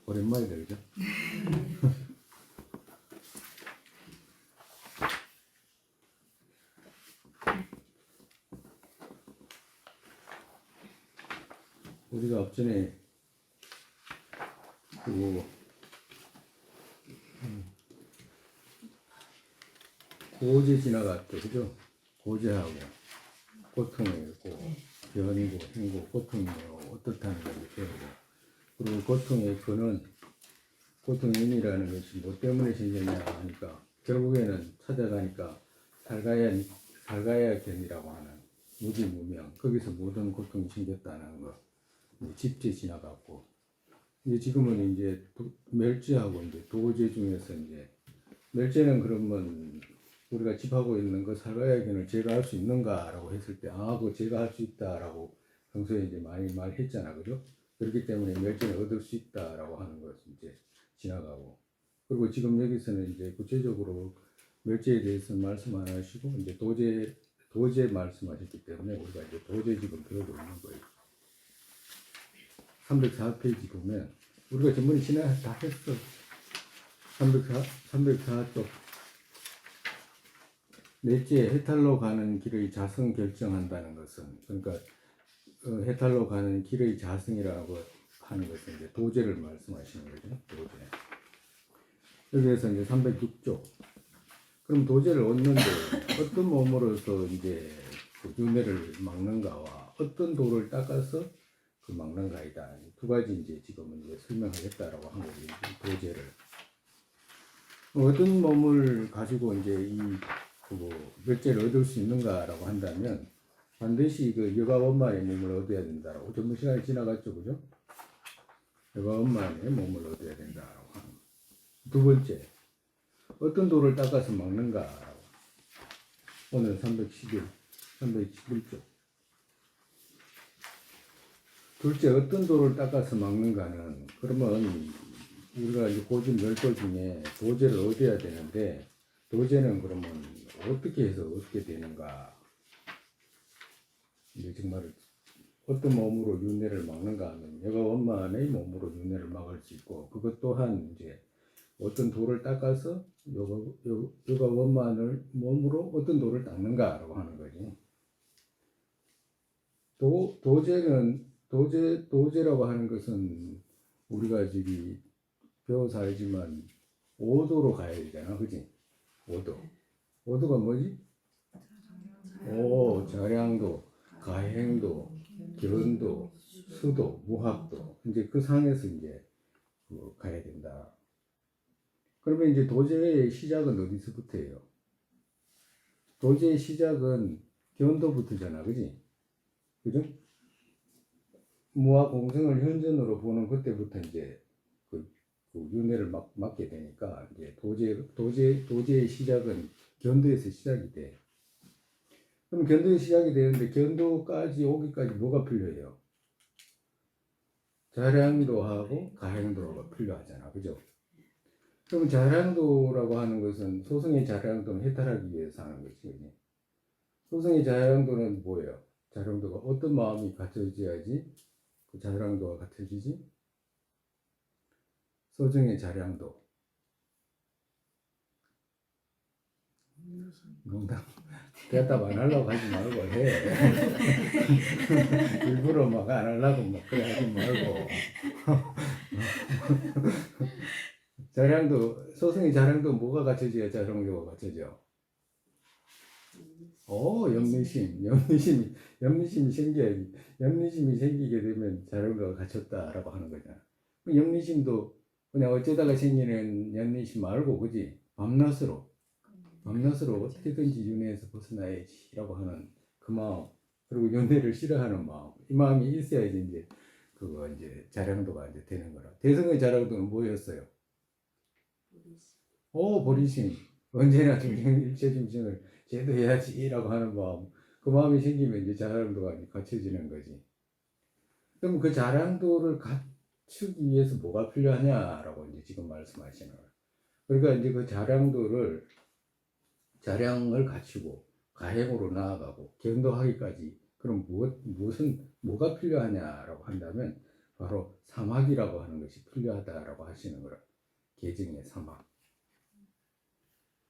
오랜만이다, 그죠? 우리가 앞전에 그 고제 지나갔죠, 그죠? 고제하고 고통이고 변이고 행고 고통이 어떻다는 걸 배우고, 그리고 고통의 근원, 고통의 의미라는 것이 뭐 때문에 생겼냐 하니까 결국에는 찾아가니까 살가야 견이라고 하는 무지무명, 거기서 모든 고통이 생겼다는 거 집제 지나갔고, 이제 지금은 이제 멸제하고 이제 도제 중에서 이제 멸제는 그러면 우리가 집하고 있는 그 살가야견을 제가 할 수 있는가라고 했을 때, 그거 제가 할 수 있다라고 평소에 이제 많이 말했잖아, 그죠? 그렇기 때문에 멸제는 얻을 수 있다라고 하는 것을 이제 지나가고, 그리고 지금 여기서는 이제 구체적으로 멸제에 대해서 말씀 안 하시고 이제 도제 말씀하셨기 때문에 우리가 이제 도제 지금 배우고 있는 거예요. 304페이지 보면 우리가 전번에 다 했어. 304쪽 넷째, 해탈로 가는 길의 자성 결정한다는 것은, 그러니까 해탈로 가는 길의 자성이라고 하는 것은 이제 도제를 말씀하시는 거죠. 도제. 여기에서 이제 306쪽. 그럼 도제를 얻는데 어떤 몸으로서 이제 그 윤회를 막는가와 어떤 도를 닦아서 그 막는가이다. 두 가지 이제 지금은 이제 설명하겠다라고 한 거죠. 도제를. 어떤 몸을 가지고 이제 이 멸제를 얻을 수 있는가라고 한다면 반드시 그 여가원만의 몸을 얻어야 된다라고 전번 시간에 지나갔죠, 그죠? 여가원만의 몸을 얻어야 된다라고 하는 거. 두 번째, 어떤 도를 닦아서 막는가라고. 오늘 311쪽. 둘째, 어떤 도를 닦아서 막는가는, 그러면 우리가 이제 고집 10도 중에 도제를 얻어야 되는데, 도제는 그러면 어떻게 해서 얻게 되는가? 이제 정말 어떤 몸으로 윤회를 막는가 하면 여가원만의 몸으로 윤회를 막을 수 있고, 그것 또한 이제 어떤 도를 닦아서 여가원만을 몸으로 어떤 도를 닦는가라고 하는 거지. 도제라고 하는 것은 우리가 저기 배워서 알지만 5도로 가야 되잖아, 그지? 5도. 5도가 뭐지? 자량도, 가행도, 견도, 수도, 무학도. 이제 그 상에서 이제 가야 된다. 그러면 이제 도제의 시작은 어디서부터예요? 도제의 시작은 견도부터잖아, 그지? 그죠? 무학 공생을 현전으로 보는 그때부터 이제 그 윤회를 막게 되니까 이제 도제의 시작은 견도에서 시작이 돼. 그럼 견도의 시작이 되는데 견도까지 오기까지 뭐가 필요해요? 자량도하고 가행도가 필요하잖아, 그죠? 그럼 자량도라고 하는 것은 소승의 자량도는 해탈하기 위해서 하는 것이거든요. 소승의 자량도는 뭐예요? 자량도가 어떤 마음이 갖춰져야지 그 자량도가 갖춰지지? 소정의 자량도. 농담. 대답 안 하려고 하지 말고 해. 일부러 막 안 하려고 막 그래 하지 말고. 자량도, 소승의 자량도 뭐가 갖춰져야 자량도가 갖춰져? 염리심이 생겨야지. 염리심이 생기게 되면 자량도가 갖췄다라고 하는 거잖아. 염리심도 그냥 어쩌다가 생기는 염리심 말고, 그지? 밤낮으로 어떻게든지 윤회에서 벗어나야지라고 하는 그 마음, 그리고 윤회를 싫어하는 마음, 이 마음이 있어야지 이제 그거 이제 자량도가 이제 되는 거라. 대성의 자량도는 뭐였어요? 보리심. 언제나 일체중생을 제도해야지라고 하는 마음, 그 마음이 생기면 이제 자량도가 이제 갖춰지는 거지. 그럼 그 자량도를 갖추기 위해서 뭐가 필요하냐라고 이제 지금 말씀하시는 거예요. 그러니까 이제 그 자량을 갖추고 가행으로 나아가고 견도하기까지, 그럼 뭐가 필요하냐라고 한다면 바로 사막이라고 하는 것이 필요하다라고 하시는 거라. 계정의 사막.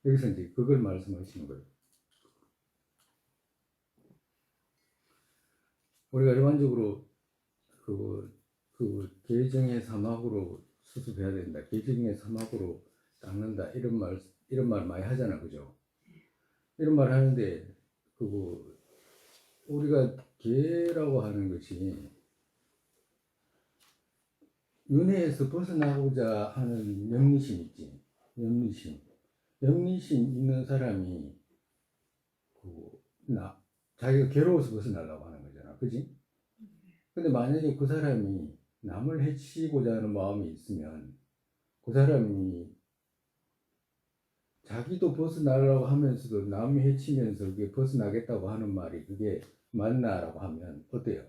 여기서 이제 그걸 말씀하시는 거예요. 우리가 일반적으로 그 계정의 사막으로 수습해야 된다. 계정의 사막으로 닦는다. 이런 말 많이 하잖아, 그죠? 이런 말 하는데 우리가 계라고 하는 것이 윤회에서 벗어나고자 하는 영리심 있지. 영리심 있는 사람이 자기가 괴로워서 벗어나려고 하는 거잖아, 그지? 근데 만약에 그 사람이 남을 해치고자 하는 마음이 있으면 그 사람이 자기도 벗어나려고 하면서도 남이 해치면서 그게 벗어나겠다고 하는 말이 그게 맞나라고 하면 어때요?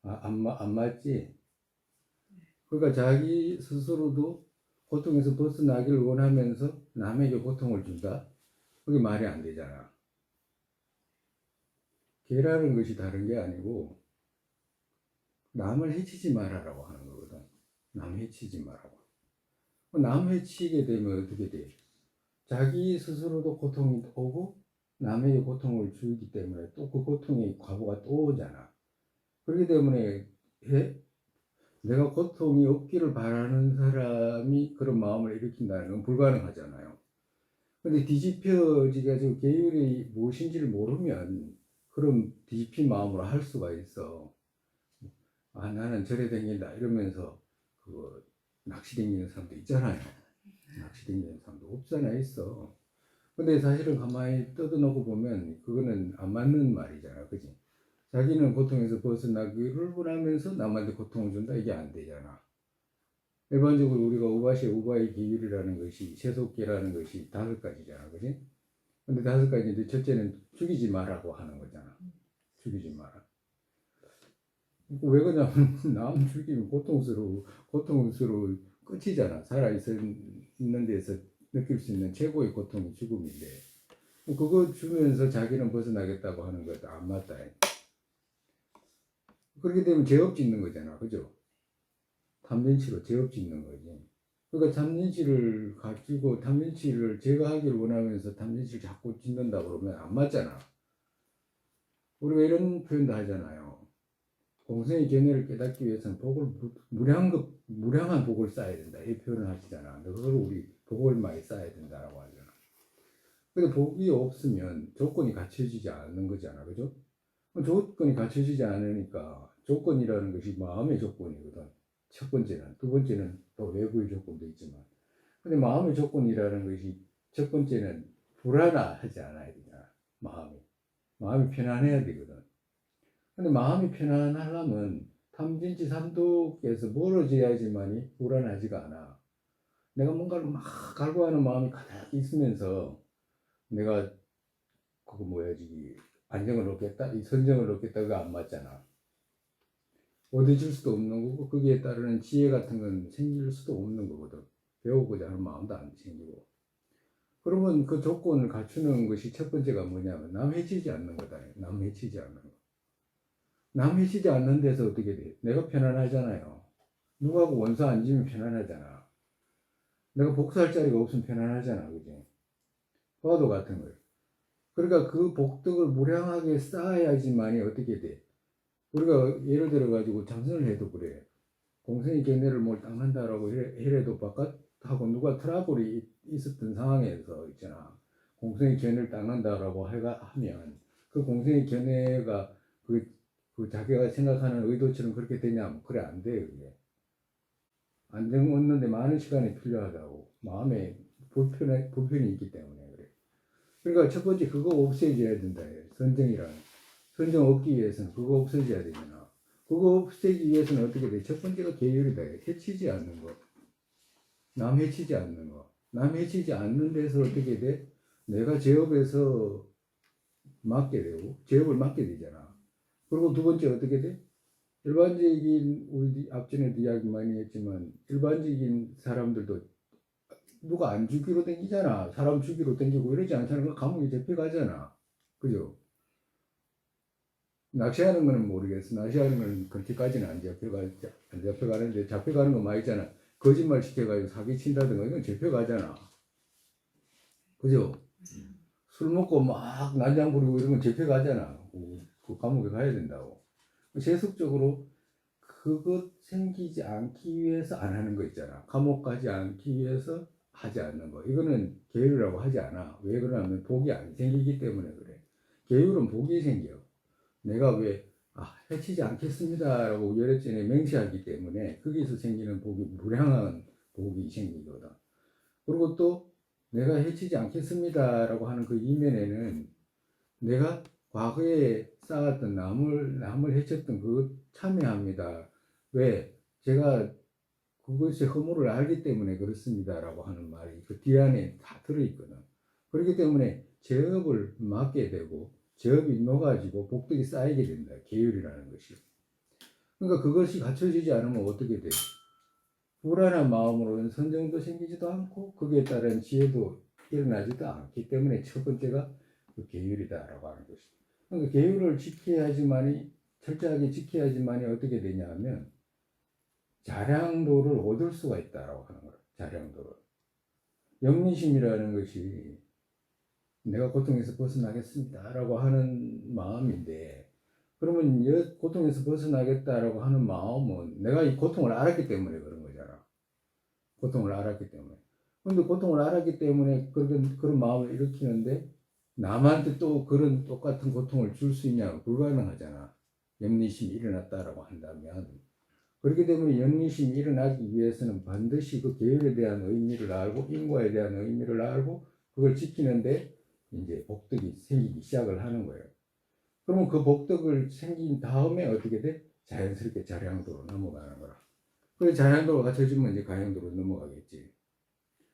안 맞지? 그러니까 자기 스스로도 고통에서 벗어나기를 원하면서 남에게 고통을 준다? 그게 말이 안 되잖아. 개라는 것이 다른 게 아니고 남을 해치지 말아라고 하는 거거든. 남 해치지 말라고. 남 해치게 되면 어떻게 돼? 자기 스스로도 고통이 오고 남에게 고통을 주기 때문에 또 그 고통의 과보가 또 오잖아. 그렇기 때문에 내가 고통이 없기를 바라는 사람이 그런 마음을 일으킨다는 건 불가능하잖아요. 근데 뒤집혀지가지고 계율이 무엇인지를 모르면 그런 뒤집힌 마음으로 할 수가 있어. 나는 절에 댕긴다 이러면서 낚시 댕기는 사람도 있잖아요. 낚시 댕기는 사람도 없잖아 있어. 근데 사실은 가만히 뜯어놓고 보면 그거는 안 맞는 말이잖아, 그지? 자기는 고통에서 벗어나기를 원하면서 남한테 고통을 준다 이게 안 되잖아. 일반적으로 우리가 우바의 기율이라는 것이 세속계라는 것이 5가지잖아, 그지? 근데 5가지인데 첫째는 죽이지 말라고 하는 거잖아. 죽이지 마라. 왜 그러냐면 남 죽이면 고통스러워 끝이잖아. 살아있는 데서 느낄 수 있는 최고의 고통이 죽음인데 그거 주면서 자기는 벗어나겠다고 하는 것도 안 맞다. 그렇게 되면 죄업 짓는 거잖아, 그죠? 탐진치로 죄업 짓는 거지. 그러니까 탐진치를 가지고 탐진치를 제가 하기를 원하면서 탐진치를 자꾸 짓는다 그러면 안 맞잖아. 우리가 이런 표현도 하잖아요. 공생의 견해를 깨닫기 위해서는 무량한 복을 쌓아야 된다. 이 표현을 하시잖아. 그걸 우리 복을 많이 쌓아야 된다라고 하잖아. 근데 복이 없으면 조건이 갖춰지지 않는 거잖아. 그죠? 조건이 갖춰지지 않으니까 조건이라는 것이 마음의 조건이거든. 첫 번째는. 두 번째는 또 외부의 조건도 있지만. 근데 마음의 조건이라는 것이 첫 번째는 불안하지 않아야 되잖아. 마음이 편안해야 되거든. 근데 마음이 편안하려면 탐진치 삼독에서 멀어져야지만이 불안하지가 않아. 내가 뭔가를 막 갈구하는 마음이 가득 있으면서 내가 안정을 얻겠다, 이 선정을 얻겠다, 그거 안 맞잖아. 얻어질 수도 없는 거고 거기에 따르는 지혜 같은 건 생길 수도 없는 거거든. 배우고자 하는 마음도 안 생기고. 그러면 그 조건을 갖추는 것이 첫 번째가 뭐냐면 남 해치지 않는 거다. 남 해치지 않는 거. 남 해치지 않는 데서 어떻게 돼? 내가 편안하잖아요. 누구하고 원수 안 지면 편안하잖아. 내가 복수할 자리가 없으면 편안하잖아. 그지? 화도 같은 거예요. 그러니까 그 복덕을 무량하게 쌓아야지만이 어떻게 돼? 우리가 예를 들어 가지고 장선을 해도 그래. 공생의 견해를 뭘 닦는다라고 해도 바깥하고 누가 트러블이 있었던 상황에서 있잖아. 공생의 견해를 닦는다라고 하면 그 공생의 견해가 그 자기가 생각하는 의도처럼 그렇게 되냐? 그래 안 돼. 그게. 안정 얻는데 많은 시간이 필요하다고. 마음에 불편이 있기 때문에 그래. 그러니까 첫 번째 그거 없애줘야 된다. 선정 얻기 위해서는 그거 없애줘야 되잖아. 그거 없애기 위해서는 어떻게 돼? 첫 번째가 계율이다. 해치지 않는 거. 남 해치지 않는 거. 남 해치지 않는 데서 어떻게 돼? 내가 제업에서 맡게 되고 제업을 맡게 되잖아. 그리고 두 번째 어떻게 돼? 일반적인 우리 앞전에도 이야기 많이 했지만 일반적인 사람들도 누가 안 죽이로 댕기잖아. 사람 죽이로 댕기고 이러지 않잖아. 그 감옥에 잡혀가잖아. 그죠? 낚시하는 거는 모르겠어. 낚시하는 거는 그렇게까지는 안 잡혀가는데 잡혀가는 거 많이 있잖아. 거짓말 시켜가지고 사기 친다든가 이건 잡혀가잖아. 그죠? 술 먹고 막 난장 부리고 이런 건 잡혀가잖아. 그 감옥에 가야 된다고. 세속적으로 그것 생기지 않기 위해서 안 하는 거 있잖아. 감옥 가지 않기 위해서 하지 않는 거. 이거는 계율이라고 하지 않아. 왜 그러냐면 복이 안 생기기 때문에 그래. 계율은 복이 생겨. 내가 왜 해치지 않겠습니다라고 열애전에 맹세하기 때문에 거기서 생기는 복이 무량한 복이 생기거든. 그리고 또 내가 해치지 않겠습니다라고 하는 그 이면에는 내가 과거에 쌓았던 남을 해쳤던 그 참여합니다. 왜? 제가 그것이 허물을 알기 때문에 그렇습니다라고 하는 말이 그 뒤 안에 다 들어있거든. 그렇기 때문에 죄업을 맡게 되고 죄업이 녹아지고 복덕이 쌓이게 된다. 계율이라는 것이. 그러니까 그것이 갖춰지지 않으면 어떻게 돼? 불안한 마음으로는 선정도 생기지도 않고 거기에 따른 지혜도 일어나지도 않기 때문에 첫 번째가 그 계율이다라고 하는 것이다. 그러니까 계율을 지켜야지만이 철저하게 지켜야지만이 어떻게 되냐면 자량도를 얻을 수가 있다라고 하는 거예요. 자량도를. 영리심이라는 것이 내가 고통에서 벗어나겠습니다라고 하는 마음인데 그러면 고통에서 벗어나겠다라고 하는 마음은 내가 이 고통을 알았기 때문에 그런 거잖아. 고통을 알았기 때문에. 근데 고통을 알았기 때문에 그런 마음을 일으키는데 남한테 또 그런 똑같은 고통을 줄 수 있냐? 불가능하잖아. 영리심이 일어났다라고 한다면. 그렇기 때문에 영리심이 일어나기 위해서는 반드시 그 계율에 대한 의미를 알고 인과에 대한 의미를 알고 그걸 지키는데 이제 복덕이 생기기 시작을 하는 거예요. 그러면 그 복덕을 생긴 다음에 어떻게 돼? 자연스럽게 자량도로 넘어가는 거라. 그래서 자량도가 갖춰지면 이제 가량도로 넘어가겠지.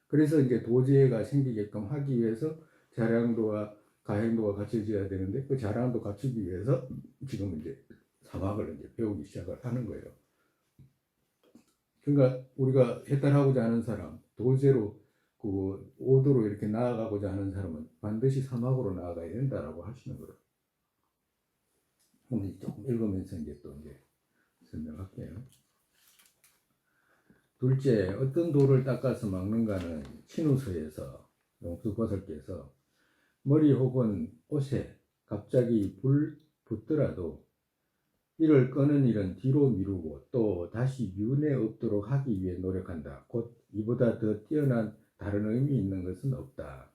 그래서 이제 도제가 생기게끔 하기 위해서 자량도와 가행도가 갖춰져야 되는데 그 자량도 갖추기 위해서 지금 이제 사막을 이제 배우기 시작을 하는 거예요. 그러니까 우리가 해탈하고자 하는 사람, 도제로 그 오도로 이렇게 나아가고자 하는 사람은 반드시 사막으로 나아가야 된다라고 하시는 거예요. 오늘 조금 읽으면서 이제 또 이제 설명할게요. 둘째, 어떤 돌을 닦아서 막는가는 친우서에서 용수보살께서 머리 혹은 옷에 갑자기 불 붙더라도 이를 끄는 일은 뒤로 미루고 또 다시 윤회 없도록 하기 위해 노력한다. 곧 이보다 더 뛰어난 다른 의미 있는 것은 없다.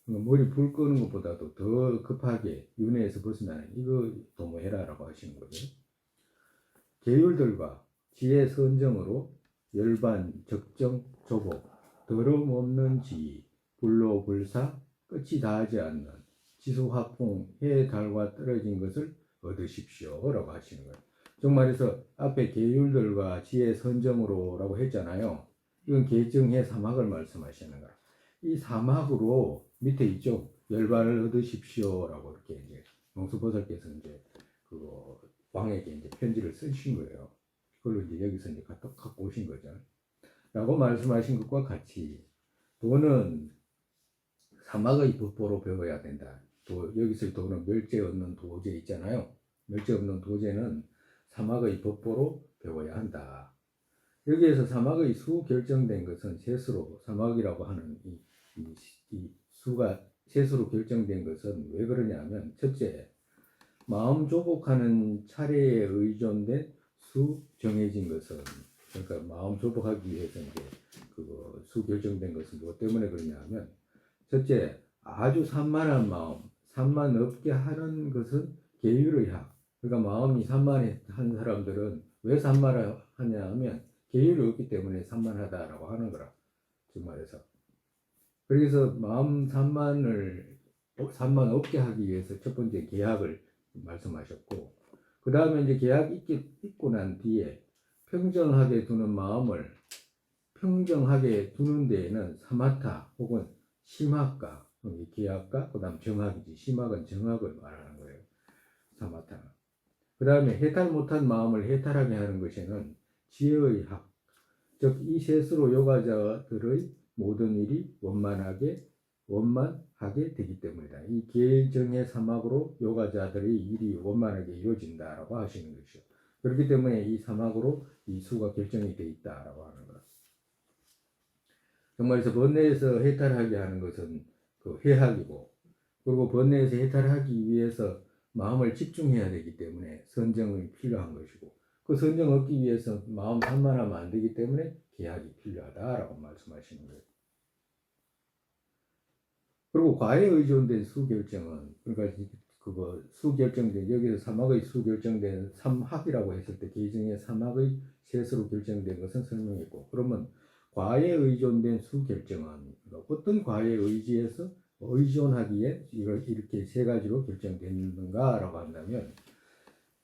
머리 불 끄는 것보다도 더 급하게 윤회에서 벗어나는 이거 도모해라라고 하시는 거죠. 계율들과 지혜 선정으로 열반, 적정, 조복, 더러움 없는 지위, 불로 불사, 끝이 다하지 않는 지수화풍, 해, 달과 떨어진 것을 얻으십시오 라고 하시는 거예요. 즉 말해서 앞에 계율들과 지혜 선정으로 라고 했잖아요. 이건 계정해 사막을 말씀하시는 거예요. 이 사막으로 밑에 있죠. 열반을 얻으십시오 라고 이렇게 이제 용수보살께서 이제 그 왕에게 이제 편지를 쓰신 거예요. 그걸로 이제 여기서 이제 갖고 오신 거죠. 라고 말씀하신 것과 같이 도는 사막의 법보로 배워야 된다. 여기서 도는 멸제 없는 도제 있잖아요. 멸제 없는 도제는 사막의 법보로 배워야 한다. 여기에서 사막의 수 결정된 것은 셋으로 사막이라고 하는 이 수가 셋으로 결정된 것은 왜 그러냐면 첫째, 마음 조복하는 차례에 의존된 수 정해진 것은 그러니까 마음 조복하기 위해서 이제 그거 수 결정된 것은 무엇 때문에 그러냐면 첫째, 아주 산만한 마음, 산만 없게 하는 것은 계율의 학. 그러니까 마음이 산만한 사람들은 왜 산만하냐 하면 계율이 없기 때문에 산만하다라고 하는 거라. 즉 말해서. 그래서 마음 산만 없게 하기 위해서 첫 번째 계약을 말씀하셨고, 그 다음에 이제 계약 있고 난 뒤에 평정하게 두는 마음을 평정하게 두는 데에는 사마타 혹은 심학과, 계약과 그 다음 정학이지. 심학은 정학을 말하는 거예요. 사마타. 그 다음에 해탈 못한 마음을 해탈하게 하는 것에는 지혜의 학, 즉 이 셋으로 요가자들의 모든 일이 원만하게 원만하게 되기 때문이다. 이 계정의 사막으로 요가자들의 일이 원만하게 이루어진다라고 하시는 것이죠. 그렇기 때문에 이 사막으로 이 수가 결정이 되어 있다라고 하는 것. 정말에서 번뇌에서 해탈하게 하는 것은 그 해학이고, 그리고 번뇌에서 해탈하기 위해서 마음을 집중해야 되기 때문에 선정이 필요한 것이고, 그 선정 얻기 위해서 마음 산만하면 안 되기 때문에 계약이 필요하다라고 말씀하시는 거예요. 그리고 과에 의존된 수결정은, 그러니까 그거 수결정된, 여기서 사막의 수결정된 삼학이라고 했을 때 계정의 사막의 셋으로 결정된 것은 설명했고, 그러면 과에 의존된 수결정은 어떤 과에 의지해서 의존하기에 이걸 이렇게 세 가지로 결정됐는가라고 한다면,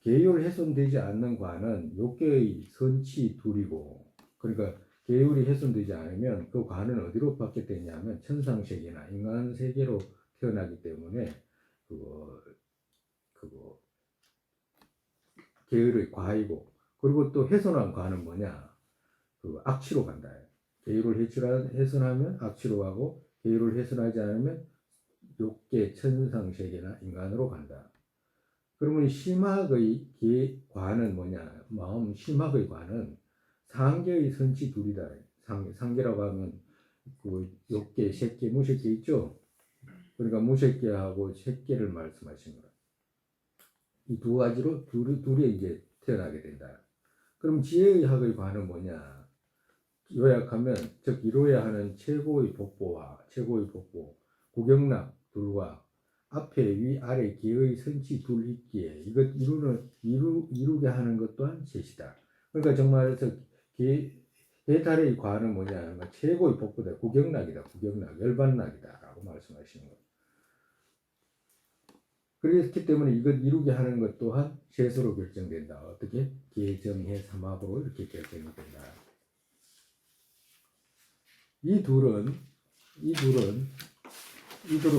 계율 훼손되지 않는 과는 욕계의 선치 둘이고, 그러니까 계율이 훼손되지 않으면 그 과는 어디로 받게 되냐면 천상세계나 인간세계로 태어나기 때문에 그거 계율의 과이고, 그리고 또 훼손한 과는 뭐냐, 그 악취로 간다. 계율을 훼손하면 악취로 가고, 계율을 훼손하지 않으면 욕계 천상세계나 인간으로 간다. 그러면 심학의 과는 뭐냐? 마음 심학의 과는 상계의 선치 둘이다. 상계라고 하면 그 욕계, 색계, 무색계 있죠? 그러니까 무색계하고 색계를 말씀하신 거라. 이 두 가지로 둘이 이제 태어나게 된다. 그럼 지혜의 학의 과는 뭐냐? 요약하면 즉 이루어야 하는 최고의 복보와 최고의 복보, 구경락 둘과 앞에 위 아래 기의 선치 둘 있기에 이것 이루게 하는 것 또한 셋이다. 그러니까 정말에서 해탈의 과는 뭐냐? 그러니까 최고의 복보다 구경락이다. 구경락, 열반락이다라고 말씀하시는 거예요. 그렇기 때문에 이것 이루게 하는 것 또한 셋으로 결정된다. 어떻게? 계정해 삼합으로 이렇게 결정이 된다. 이 둘은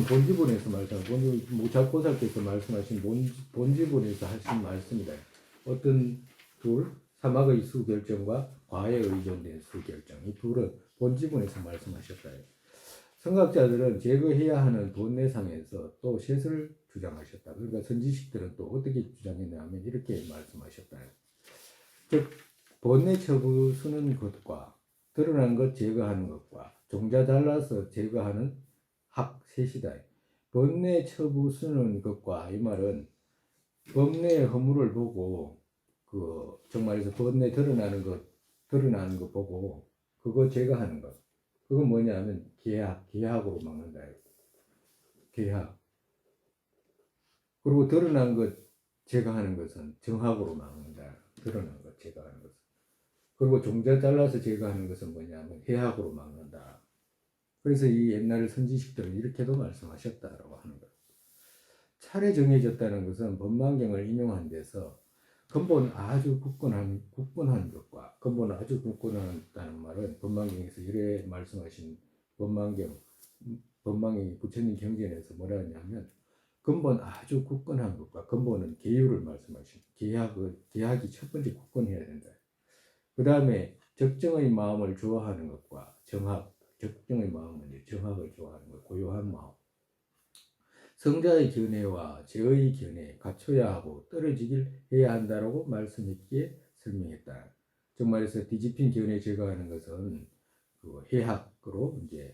본지본에서 말씀하신, 모찰고사께서 말씀하신 본지본에서 하신 말씀이다. 어떤 둘, 사막의 수결정과 과에 의존된 수결정. 이 둘은 본지본에서 말씀하셨다. 성각자들은 제거해야 하는 본내상에서 또 셋을 주장하셨다. 그러니까 선지식들은 또 어떻게 주장했냐면 이렇게 말씀하셨다. 즉, 본내 처부 쓰는 것과 드러난 것 제거하는 것과 종자 잘라서 제거하는 학 셋이다. 번뇌 처부 쓰는 것과 이 말은 법내의 허물을 보고 그 정말에서 번뇌 드러나는 것 보고 그거 제거하는 것. 그건 뭐냐면 계약으로 막는다. 계약. 그리고 드러난 것 제거하는 것은 정학으로 막는다. 드러난 것 제거하는 것은. 그리고 종자 잘라서 제거하는 것은 뭐냐면 해학으로 막는다. 그래서 이 옛날 선지식들은 이렇게도 말씀하셨다라고 하는 것. 차례 정해졌다는 것은 법망경을 인용한 데서 근본 아주 굳건한 것과 근본 아주 굳건하다는 말은 법망경에서 이래 말씀하신 법망경이 부처님 경전에서 뭐라 하냐면 근본 아주 굳건한 것과 근본은 계율을 말씀하신 계약이 첫 번째 굳건해야 된다. 그 다음에 적정의 마음을 좋아하는 것과 적정의 마음은 정학을 좋아하는 것, 고요한 마음. 성자의 견해와 제의 견해 갖춰야 하고 떨어지길 해야 한다라고 말씀했기에 설명했다. 정말에서 뒤집힌 견해 제거하는 것은 그 해학으로 이제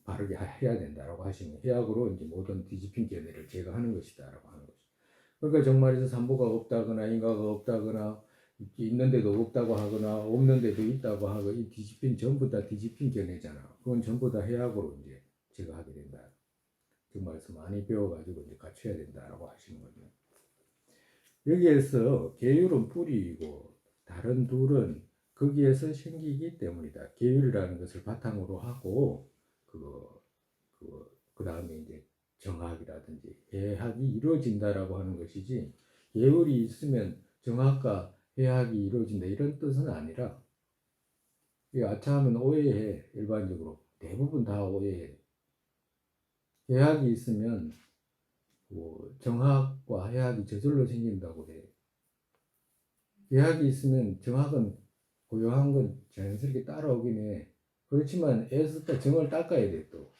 바르게 해야 된다라고 하시는 해학으로 이제 모든 뒤집힌 견해를 제거하는 것이다라고 하는 것이죠. 그러니까 정말에서 삼보가 없다거나 인가가 없다거나 있는데도 없다고 하거나 없는데도 있다고 하고 이 전부 다 뒤집힌 견해잖아. 그건 전부 다 해학으로 이제 제거하게 된다. 정말에서 많이 배워가지고 이제 갖춰야 된다라고 하시는 거죠. 여기에서 계율은 뿌리이고 다른 둘은 거기에서 생기기 때문이다. 계율이라는 것을 바탕으로 하고 그 다음에 이제 정학이라든지 해학이 이루어진다라고 하는 것이지 계율이 있으면 정학과 해학이 이루어진다 이런 뜻은 아니라 아차하면 오해해. 일반적으로 대부분 다 오해해. 해학이 있으면 정학과 해학이 저절로 생긴다고 해. 해학이 있으면 정학은 고요한 건 자연스럽게 따라오긴 해. 그렇지만 애썼다 정을 닦아야 돼 또.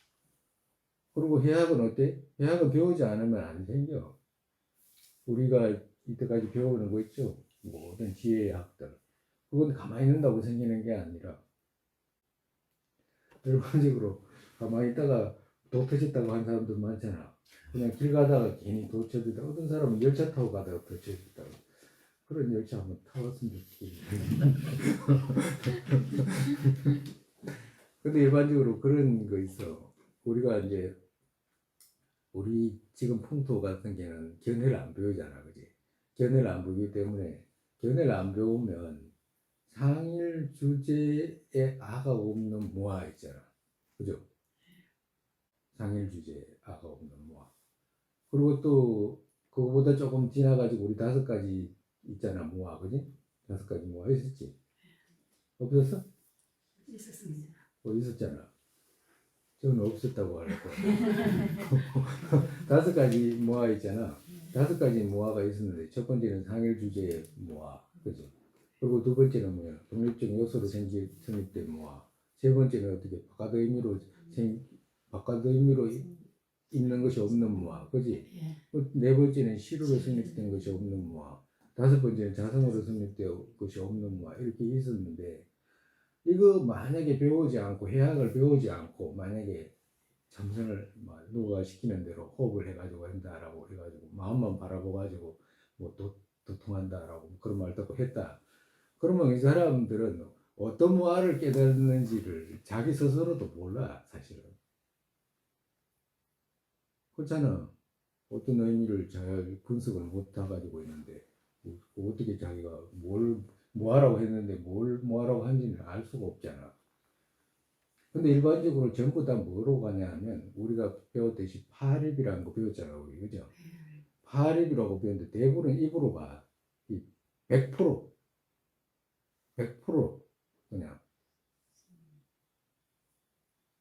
그리고 해학은 어때? 해학은 배우지 않으면 안 생겨. 우리가 이때까지 배우는 거 있죠? 모든 지혜의 학들. 그건 가만히 있는다고 생기는 게 아니라 일반적으로 가만히 있다가 도 터졌다고 한 사람들 많잖아. 그냥 길 가다가 괜히 도 터졌다. 어떤 사람은 열차 타고 가다가 도 터졌다고. 그런 열차 한번 타봤으면 좋겠네. 근데 일반적으로 그런 거 있어. 우리가 이제 우리 지금 풍토 같은 경우는 견해를 안 배우잖아, 그지? 견해를 안 배우기 때문에 견해를 안 배우면 상일 주제에 아가 없는 무아 있잖아, 그죠? 상일 주제에 아가 없는 무아. 그리고 또 그거보다 조금 지나가지고 우리 5가지 있잖아, 무아, 그지? 5가지 무아 있었지? 없었어? 있었습니다. 있었잖아. 저는 없었다고 할 거야. 5가지 모아 있잖아. 5가지 모아가 있었는데 첫 번째는 상일 주제의 모아, 그죠? 그리고 두 번째는 뭐야? 독립적 요소로 성립된 모아. 세 번째는 어떻게 바깥 의미로 있는 것이 없는 모아, 그지? 네 번째는 시로로 성립된 것이 없는 모아. 5번째는 자성으로 성립된 것이 없는 모아. 이렇게 있었는데 이거 만약에 배우지 않고 해학을 배우지 않고 만약에 참선을 누가 시키는 대로 호흡을 해가지고 한다라고 해가지고 마음만 바라보가지고 뭐 도통한다라고 그런 말 듣고 했다. 그러면 이 사람들은 어떤 무아를 깨닫는지를 자기 스스로도 몰라 사실은. 그렇잖아. 어떤 의미를 잘 분석을 못 해가지고 있는데 어떻게 자기가 뭘 뭐하라고 했는데 뭘 뭐하라고 하는지는 알 수가 없잖아. 근데 일반적으로 전부 다 뭐로 가냐 하면 우리가 배웠듯이 파립이라는 거 배웠잖아요, 우리. 그죠? 파립이라고 배웠는데 대부분 입으로 가. 100% 100% 그냥.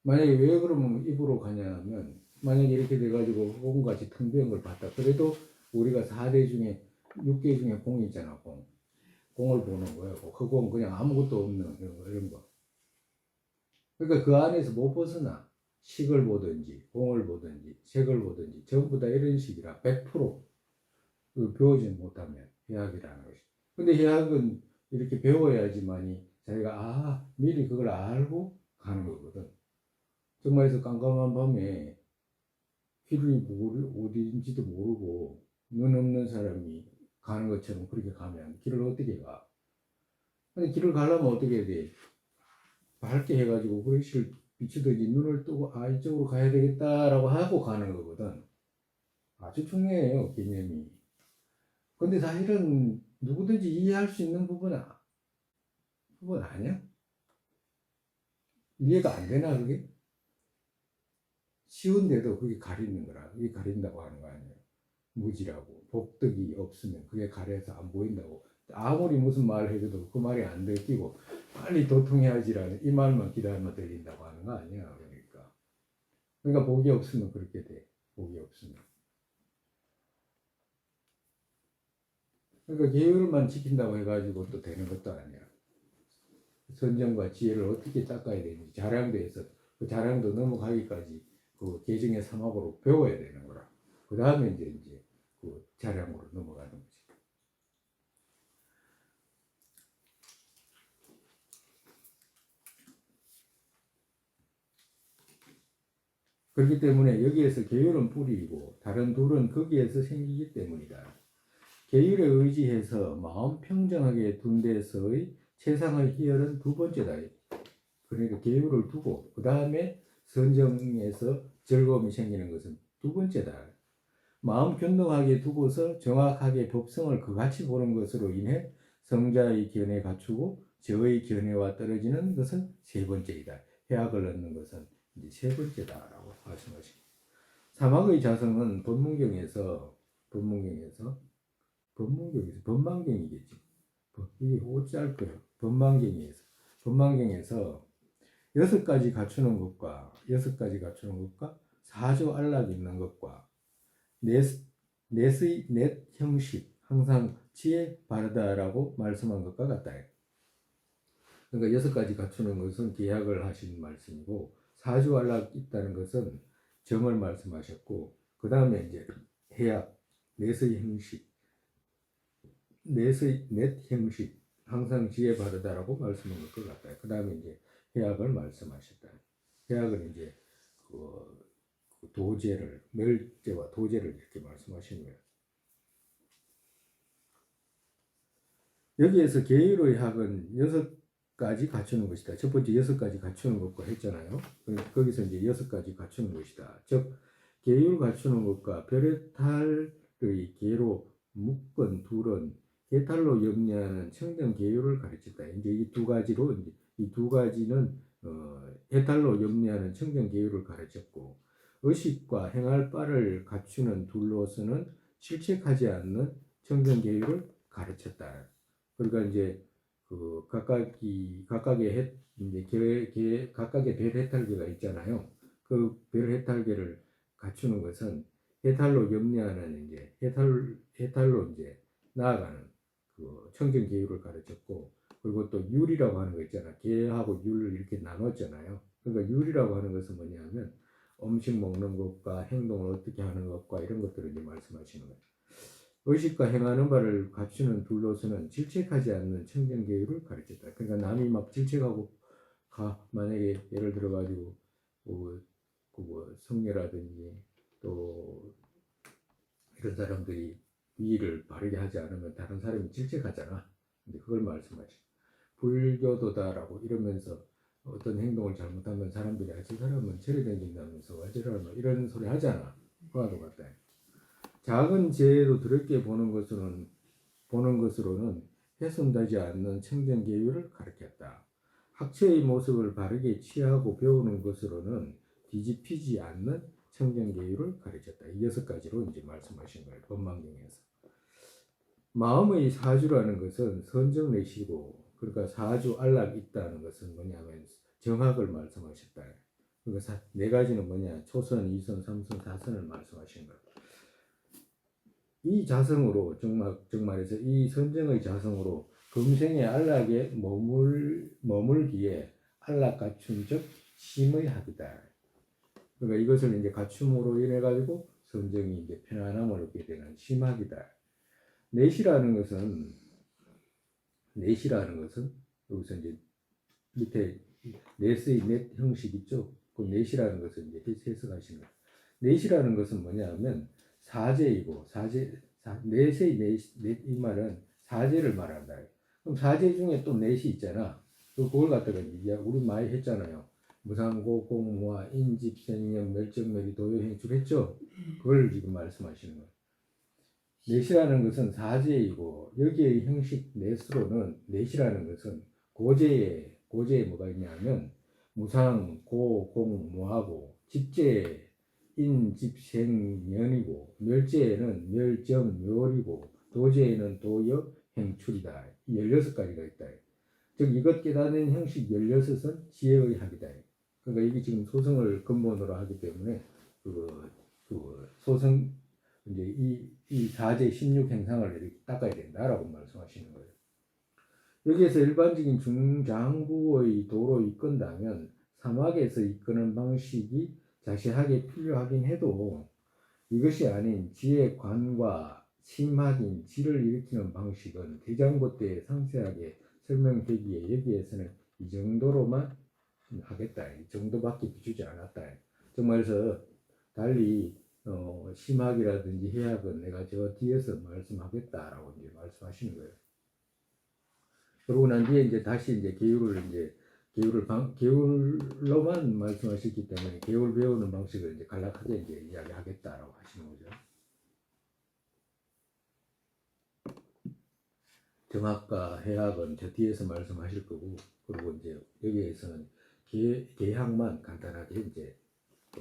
만약에 왜 그러면 입으로 가냐 하면 만약에 이렇게 돼가지고 공같이 텅 비은 걸 봤다. 그래도 우리가 4대 중에 6개 중에 공이 있잖아, 공. 공을 보는 거예요. 그 공 그냥 아무것도 없는 이런 거. 그러니까 그 안에서 못 벗어나. 식을 보든지 공을 보든지 색을 보든지 전부 다 이런 식이라 100% 배우지 못하면 해학이라는 것이. 근데 해학은 이렇게 배워야지만이 자기가 미리 그걸 알고 가는 거거든. 정말에서 깜깜한 밤에 길이 어디인지도 모르고 눈 없는 사람이 가는 것처럼 그렇게 가면 길을 어떻게 가? 근데 길을 가려면 어떻게 해야 돼? 밝게 해가지고 그릇을 비추든지 눈을 뜨고 이쪽으로 가야 되겠다라고 하고 가는 거거든. 아주 중요해요, 개념이. 근데 사실은 누구든지 이해할 수 있는 부분 아니야? 이해가 안 되나 그게? 쉬운데도 그게 가리는 거라. 그게 가린다고 하는 거 아니에요. 무지라고. 복덕이 없으면 그게 가려서 안 보인다고. 아무리 무슨 말을 해줘도 그 말이 안 들키고 빨리 도통해야지라는 이 말만 기다리면 들린다고 하는 거 아니야. 그러니까 복이 없으면 그렇게 돼. 복이 없으면. 그러니까 계율만 지킨다고 해가지고 또 되는 것도 아니야. 선정과 지혜를 어떻게 닦아야 되는지 자량도에서 그 자량도 넘어가기까지 그 계정의 사막으로 배워야 되는 거라. 그 다음에 이제 그 자량으로 넘어가는 거지. 그렇기 때문에 여기에서 계율은 뿌리이고 다른 둘은 거기에서 생기기 때문이다. 계율에 의지해서 마음 평정하게 둔 데서의 최상의 희열은 두 번째다. 그러니까 계율을 두고 그 다음에 선정에서 즐거움이 생기는 것은 두 번째다. 마음 균등하게 두고서 정확하게 법성을 그같이 보는 것으로 인해 성자의 견해 갖추고 저의 견해와 떨어지는 것은 세 번째이다. 해악을 얻는 것은 이제 세 번째다라고 말씀하십니다. 사막의 자성은 법망경이겠지. 이게 어찌할 거예요. 법망경에서 6가지 갖추는 것과 4조 안락 있는 것과 넷 형식 항상 지혜 바르다라고 말씀한 것과 같다. 그러니까 6가지 갖추는 것은 계약을 하신 말씀이고, 사주안락 있다는 것은 정을 말씀하셨고, 그 다음에 이제 해약, 내의 형식, 넷 형식, 항상 지혜 바르다라고 말씀한 것 같아요. 그 다음에 이제 해약을 말씀하셨다. 해약은 이제 그 도제를, 멸제와 도제를 이렇게 말씀하시는 거예요. 여기에서 계율의 학은 6가지 갖추는 것이다. 첫 번째 6가지 갖추는 것과 했잖아요. 거기서 이제 6가지 갖추는 것이다. 즉 계율 갖추는 것과 별의탈의 계로 묶은 둘은 해탈로 염려하는 청정 계율을 가르쳤다. 이제 이 두 가지로 이제 이 두 가지는 해탈로 염려하는 청정 계율을 가르쳤고, 의식과 행할 바를 갖추는 둘로서는 실책하지 않는 청정 계율을 가르쳤다. 그러니까 이제 그 각각의 각각의 별 해탈계가 있잖아요. 그 별 해탈계를 갖추는 것은 해탈로 염려하는 이제 해탈로 이제 나아가는 그 청정 계율을 가르쳤고, 그리고 또 율이라고 하는 거 있잖아. 계하고 율을 이렇게 나눴잖아요. 그러니까 율이라고 하는 것은 뭐냐면 음식 먹는 것과 행동을 어떻게 하는 것과 이런 것들을 이제 말씀하시는 거예요. 의식과 행하는 바를 갖추는 둘로서는 질책하지 않는 청정계율을 가르쳤다. 그러니까 남이 막 질책하고 만약에 예를 들어 가지고 뭐 성녀라든지 또 이런 사람들이 위를 바르게 하지 않으면 다른 사람이 질책하잖아. 근데 그걸 말씀하시. 불교도다라고 이러면서 어떤 행동을 잘못하면 사람들이 저 사람은 저리 댕긴다면서 왜 저러나 이런 소리 하잖아. 그와도 같다. 작은 죄에도 더럽게 보는 것으로는 훼손되지 않는 청정계율을 가르쳤다. 학처의 모습을 바르게 취하고 배우는 것으로는 뒤집히지 않는 청정계율을 가르쳤다. 이 6가지로 이제 말씀하신 거예요. 법망경에서. 마음의 사주라는 것은 선정내시고, 그러니까 사주 안락 있다는 것은 뭐냐면 정학을 말씀하셨다. 그러니까 4가지는 뭐냐? 초선, 2선, 3선, 4선을 말씀하신 거예요. 이 자성으로 정말에서 이 선정의 자성으로 금생의 안락에 머물기에 안락 갖춤 즉 심의 학이다. 그러니까 이것을 이제 갖춤으로 인해 가지고 선정이 이제 편안함을 얻게 되는 심학이다. 넷이라는 것은 여기서 이제 밑에 넷의 넷 형식 있죠. 그 넷이라는 것을 이제 해석하시는 거예요. 넷이라는 것은 뭐냐면 사제이고 넷의 넷 이 말은 사제를 말한다. 그럼 사제 중에 또 넷이 있잖아. 그걸 갖다가 이제 우리 많이 했잖아요. 무상고 공무와 인집생년 멸정멸이 도요행출 했죠. 그걸 지금 말씀하시는 거예요. 넷이라는 것은 사제이고 여기의 형식 넷으로는 넷이라는 것은 고제에 뭐가 있냐면 무상 고 공 무하고 집제에 인집생년이고 멸제에는 멸정멸이고 도제에는 도여 행출이다. 16가지가 있다. 즉 이것 깨닫는 형식 16은 지혜의 학이다. 그러니까 이게 지금 소승을 근본으로 하기 때문에 그 소승 이제 이 사제 16행상을 이렇게 닦아야 된다라고 말씀하시는 거예요. 여기에서 일반적인 중장부의 도로 이끈다면 사막에서 이끄는 방식이 자세하게 필요하긴 해도 이것이 아닌 지의 관과 심학인 지를 일으키는 방식은 대장부 때 상세하게 설명되기에 여기에서는 이 정도로만 하겠다. 이 정도밖에 비추지 않았다. 정말서 달리 심학이라든지 해학은 내가 저 뒤에서 말씀하겠다라고 이제 말씀하시는 거예요. 그러고 난 뒤에 이제 다시 이제 계율로만 말씀하셨기 때문에 계율 배우는 방식을 이제 간략하게 이제 이야기하겠다라고 하시는 거죠. 정학과 해학은 저 뒤에서 말씀하실 거고, 그리고 이제 여기에서는 계학만 간단하게 이제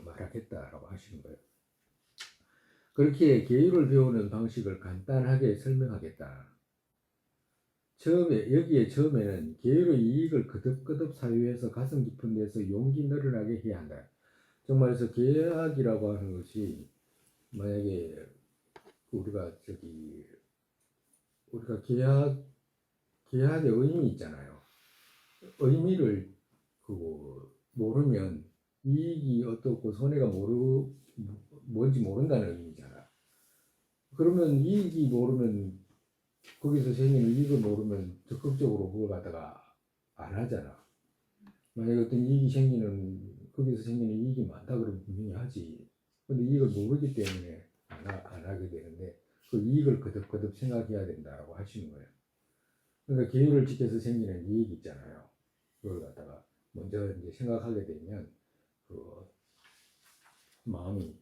말하겠다라고 하시는 거예요. 그렇게 계율을 배우는 방식을 간단하게 설명하겠다. 처음에는 계율의 이익을 거듭거듭 사유해서 가슴 깊은 데서 용기 늘어나게 해야 한다. 정말에서 계약이라고 하는 것이 만약에 우리가 계약의 의미 있잖아요. 의미를 모르면 이익이 어떻고 손해가 뭔지 모른다는 의미잖아. 그러면 이익이 모르면 거기서 생기는 이익을 모르면 적극적으로 그걸 갖다가 안 하잖아. 만약에 어떤 이익이 거기서 생기는 이익이 많다 그러면 분명히 하지. 근데 이익을 모르기 때문에 안 하게 되는데 그 이익을 거듭거듭 생각해야 된다라고 하시는 거예요. 그러니까 계율을 지켜서 생기는 이익이 있잖아요. 그걸 갖다가 먼저 이제 생각하게 되면 그 마음이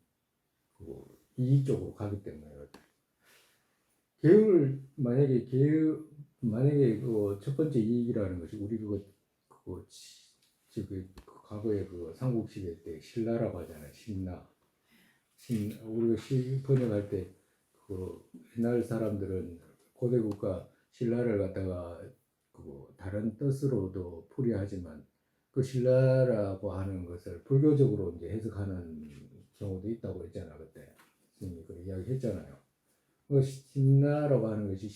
그 이익 쪽으로 가기 때문에 만약에 그 첫 번째 이익이라는 것이 우리 과거에 그 삼국시대 때 신라라고 하잖아요. 우리가 번역할 때 그 옛날 사람들은 고대 국가 신라를 갖다가 그 다른 뜻으로도 풀이하지만 그 신라라고 하는 것을 불교적으로 이제 해석하는 경우도 있다고 했잖아. 그때 선생님이 그 이야기 했잖아요. 그 신라라고 하는 것이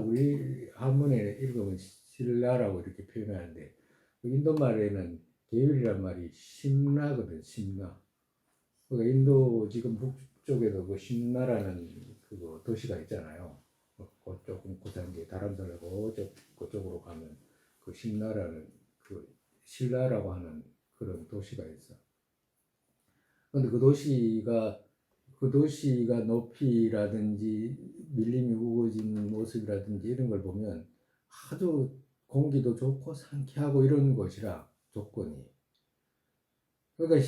우리 한문에 읽으면 신라라고 이렇게 표현하는데 그 인도 말에는 계율이란 말이 심라거든. 심라. 그러니까 인도 지금 북쪽에도 그 심라라는 그 도시가 있잖아요. 그쪽 고산계 다람살하고 그쪽으로 가면 그 심라라는 그 신라라고 하는 그런 도시가 있어. 그런데 그 도시가 높이라든지 밀림이 우거진 모습이라든지 이런 걸 보면 아주 공기도 좋고 상쾌하고 이런 곳이라 조건이. 그러니까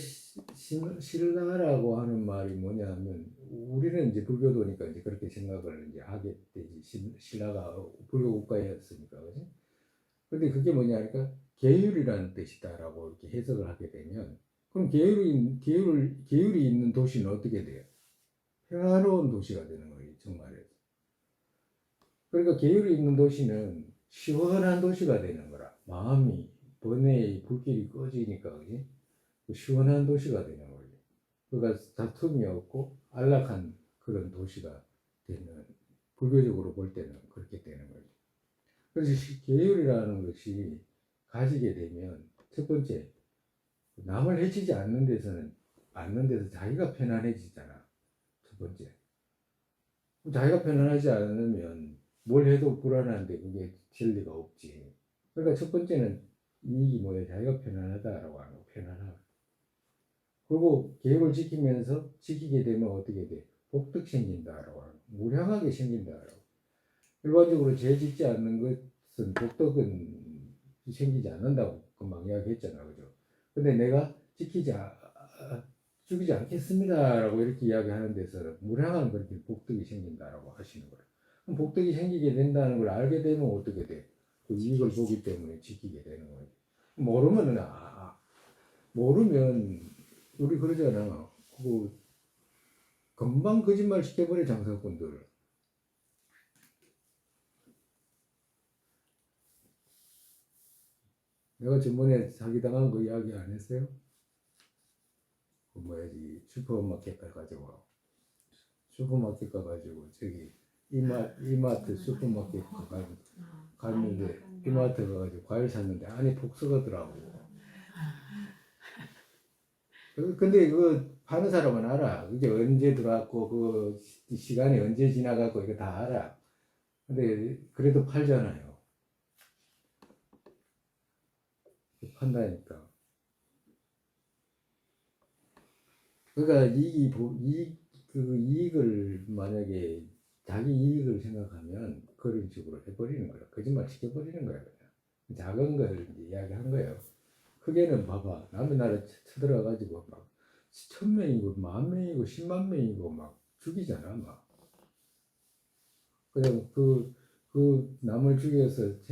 신라라고 하는 말이 뭐냐면 우리는 이제 불교도니까 이제 그렇게 생각을 이제 하게 되지. 신라가 불교 국가였으니까, 그지? 근데 그게 뭐냐니까 계율이라는 뜻이다라고 이렇게 해석을 하게 되면 그럼 계율이 있는 도시는 어떻게 돼요? 평화로운 도시가 되는 거예요, 정말에. 그러니까 계율이 있는 도시는 시원한 도시가 되는 거라. 마음이 번뇌의 불길이 꺼지니까, 그지? 시원한 도시가 되는 거예요. 그러니까 다툼이 없고 안락한 그런 도시가 되는, 불교적으로 볼 때는 그렇게 되는 거예요. 그래서 계율이라는 것이 가지게 되면 첫 번째 남을 해치지 않는 데서 자기가 편안해지잖아. 첫 번째. 자기가 편안하지 않으면 뭘 해도 불안한데 그게 진리가 없지. 그러니까 첫 번째는 이익이 뭐야? 자기가 편안하다라고 하는 거. 편안함. 그리고 계획을 지키게 되면 어떻게 돼? 복덕 생긴다라고 하는 거. 무량하게 생긴다라고. 일반적으로 죄 짓지 않는 것은 복덕은 생기지 않는다고 금방 이야기했잖아. 그죠? 근데 내가 죽이지 않겠습니다라고 이렇게 이야기하는 데서는 무량한 그렇게 복덕이 생긴다라고 하시는 거예요. 그럼 복덕이 생기게 된다는 걸 알게 되면 어떻게 돼? 그 이익을 보기 때문에 지키게 되는 거예요. 모르면 우리 그러잖아. 금방 거짓말 시켜버려 장사꾼들. 내가 전번에 사기당한 거 이야기 안 했어요? 슈퍼마켓 가가지고 저기 이마트 슈퍼마켓 갔는데 이마트 가가지고 과일 샀는데 안에 복숭아더라고. 근데 그 파는 사람은 알아. 이게 언제 들어왔고 그 시간이 언제 지나갔고 이거 다 알아. 근데 그래도 팔잖아요. 판다니까. 그러니까 이익을 만약에 자기 이익을 생각하면 그런 식으로 해버리는 거야. 거짓말 시켜버리는 거야. 그냥. 작은 걸 이야기한 거예요. 크게는 봐봐. 남의 나라 쳐들어가가지고 막 1000명이고 10,000명이고 100,000명이고 막 죽이잖아. 막. 그냥 그 남을 죽여서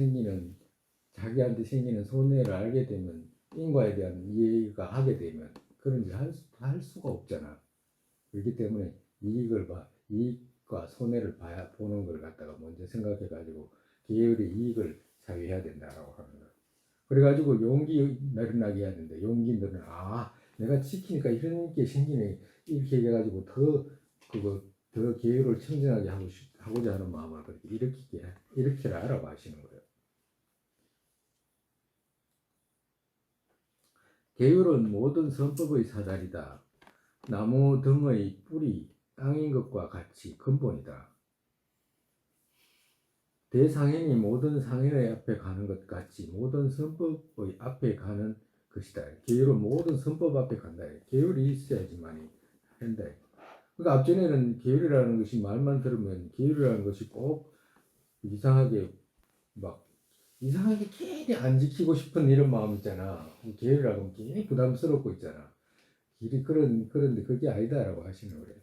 자기한테 생기는 손해를 알게 되면 인과에 대한 이해가 하게 되면 그런 일 할 수가 없잖아. 그렇기 때문에 이익과 손해를 보는 걸 갖다가 먼저 생각해가지고 계열의 이익을 사유해야 된다라고 하는 거야. 그래가지고 용기 늘어나게 해야 된다. 용기 늘어나. 내가 지키니까 이런 게 생기네. 이렇게 해가지고 더 계율을 청정하게 하고자 하는 마음을 그렇게 일으키라 하시는 거예요. 계율은 모든 선법의 사다리다. 나무 등의 뿌리, 땅인 것과 같이 근본이다. 대상인이 모든 상인의 앞에 가는 것 같이 모든 선법의 앞에 가는 것이다. 계율은 모든 선법 앞에 간다. 계율이 있어야지만이 한다. 그러니까 앞전에는 계율이라는 것이 말만 들으면 계율이라는 것이 꼭 이상하게 막 이상하게 괜히 안 지키고 싶은 이런 마음 있잖아. 계율이라고 하면 괜히 부담스럽고 있잖아. 길이 그런데 그게 아니다라고 하시는 거예요.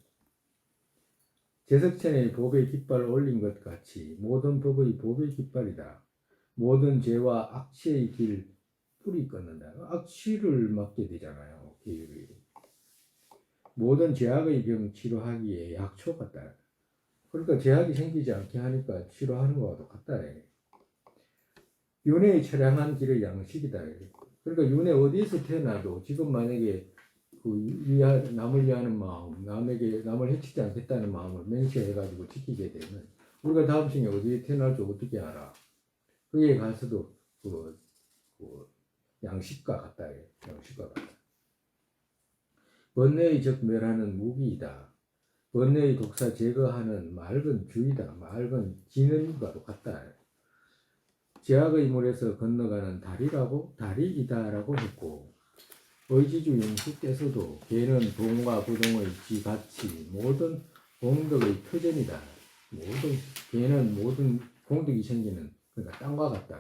제석천의 법의 깃발을 올린 것 같이 모든 법의 법의 깃발이다. 모든 죄와 악취의 길 뿌리 끊는다. 악취를 맡게 되잖아요. 계율이. 모든 죄악의 병 치료하기에 약초 같다. 그러니까 죄악이 생기지 않게 하니까 치료하는 거와 똑같다. 윤회의 처량한 길의 양식이다. 그러니까 윤회 어디에서 태어나도 지금 만약에 남을 위하는 마음, 남을 해치지 않겠다는 마음을 맹세해가지고 지키게 되면 우리가 다음 생에 어디에 태어날지 어떻게 알아? 거기에 가서도 그 양식과 같다. 양식과 같다. 번뇌의 적멸하는 무기이다. 번뇌의 독사 제거하는 맑은 주의다. 맑은 지능과 똑같다. 제약의 물에서 건너가는 다리이다라고 했고 의지주 영숙께서도 개는 동과 부동의 지가치 모든 공덕의 표전이다. 개는 모든 공덕이 생기는 그러니까 땅과 같다.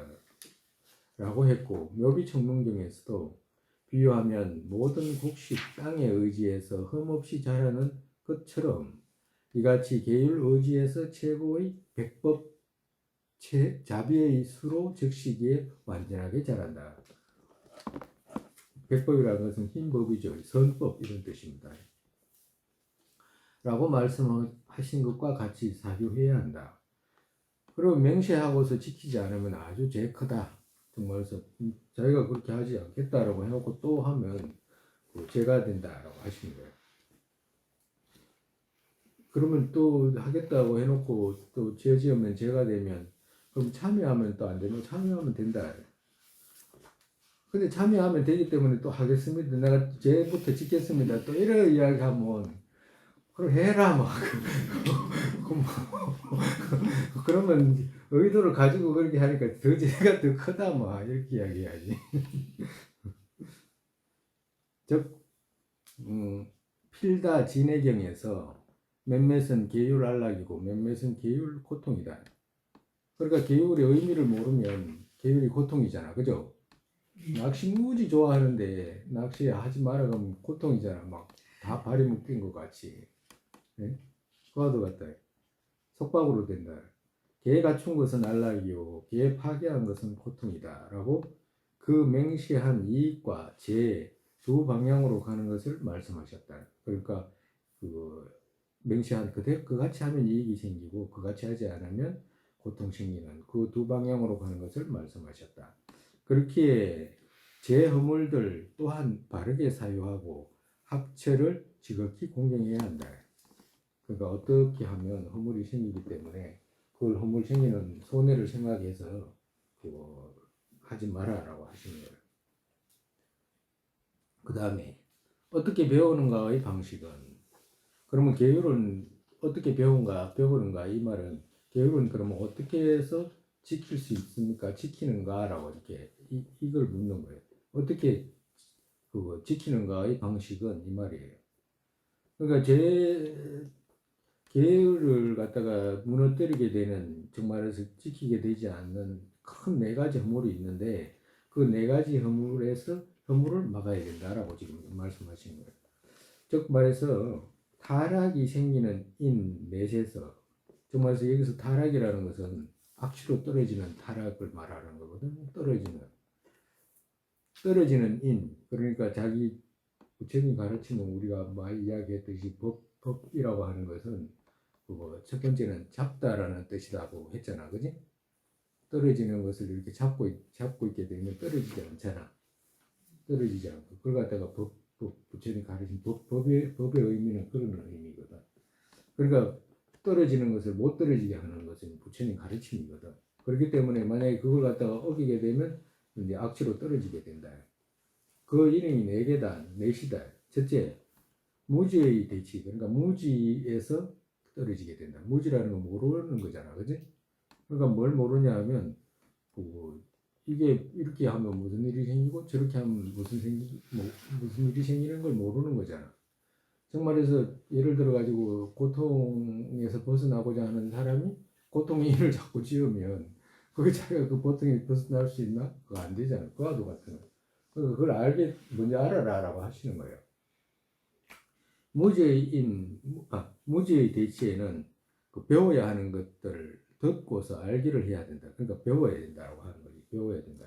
라고 했고 묘비청문경에서도 비유하면 모든 곡식 땅의 의지에서 흠없이 자라는 것처럼 이같이 계율 의지에서 최고의 백법 자비의 수로 적시기에 완전하게 자란다. 백법이라는 것은 흰 법이죠. 선법 이런 뜻입니다. 라고 말씀하신 것과 같이 사유해야 한다. 그리고 맹세하고서 지키지 않으면 아주 죄 크다. 정말서 자기가 그렇게 하지 않겠다라고 해놓고 또 하면 죄가 된다라고 하시는 거예요. 그러면 또 하겠다고 해놓고 또 죄 지으면 죄가 되면 그럼 참여하면 또 안 되면 참여하면 된다. 근데 참여하면 되기 때문에 또 하겠습니다. 내가 죄부터 짓겠습니다. 또 이런 이야기하면 그럼 해라 막 그러면 의도를 가지고 그렇게 하니까 더 죄가 더 크다 막 이렇게 이야기해야지. 즉 필다 진해경에서 몇몇은 계율 안락이고 몇몇은 계율 고통이다. 그러니까 계율의 의미를 모르면 계율이 고통이잖아. 그죠? 낚시 무지 좋아하는데 낚시 하지 마라 그러면 고통이잖아. 막 다 발이 묶인 것 같이. 네? 그와도 같다. 속박으로 된다. 개 갖춘 것은 안락이요 개 파괴한 것은 고통이다. 라고 그 맹시한 이익과 죄 두 방향으로 가는 것을 말씀하셨다. 그러니까 그 맹시한 그같이 하면 이익이 생기고 그같이 하지 않으면 고통 생기는 그 두 방향으로 가는 것을 말씀하셨다. 그렇기에 제 허물들 또한 바르게 사유하고 합체를 지극히 공경해야 한다. 그러니까 어떻게 하면 허물이 생기기 때문에 그걸 허물 생기는 손해를 생각해서 하지 마라라고 하시는 거예요. 그 다음에 어떻게 배우는가의 방식은 그러면 계율은 어떻게 배우는가 이 말은 계율은 그러면 어떻게 해서 지킬 수 있습니까? 지키는가라고 이렇게 이걸 묻는 거예요. 어떻게 지키는가의 방식은 이 말이에요. 그러니까 제 계율을 갖다가 무너뜨리게 되는 정말에서 지키게 되지 않는 큰 네 가지 허물이 있는데 그 네 가지 허물을 막아야 된다라고 지금 말씀하시는 거예요. 즉 말해서 타락이 생기는 내세서 정말에서 여기서 타락이라는 것은 악취로 떨어지는 타락을 말하는 거거든요. 떨어지는 그러니까 자기 부처님 가르치는 우리가 많이 이야기했듯이 법이라고 하는 것은 첫 번째는 잡다라는 뜻이라고 했잖아, 그지? 떨어지는 것을 이렇게 잡고 있게 되면 떨어지지 않잖아. 떨어지지 않고 그걸 갖다가 부처님 가르친 법의 의미는 그런 의미거든. 그러니까 떨어지는 것을 못 떨어지게 하는 것은 부처님 그렇기 때문에 만약에 그걸 갖다가 어기게 되면 이제 악취로 떨어지게 된다. 그 이름이 네 개다, 넷이다. 첫째, 무지의 대치. 그러니까 무지에서 떨어지게 된다. 무지라는 건 모르는 거잖아, 그지? 그러니까 뭘 모르냐 하면 그 이게 이렇게 하면 무슨 일이 생기고 저렇게 하면 무슨 일이 생기는 걸 모르는 거잖아. 정말해서 예를 들어 가지고 고통에서 벗어나고자 하는 사람이 고통의 일을 자꾸 지으면 그 자기가 그 고통에 벗어날 수 있나? 그거 안 되잖아. 그와도 같은 거. 그걸 알게 먼저 알아라라고 하시는 거예요. 무지의 대치에는 그 배워야 하는 것들을 듣고서 알기를 해야 된다. 그러니까 배워야 된다고 하는 거지. 배워야 된다.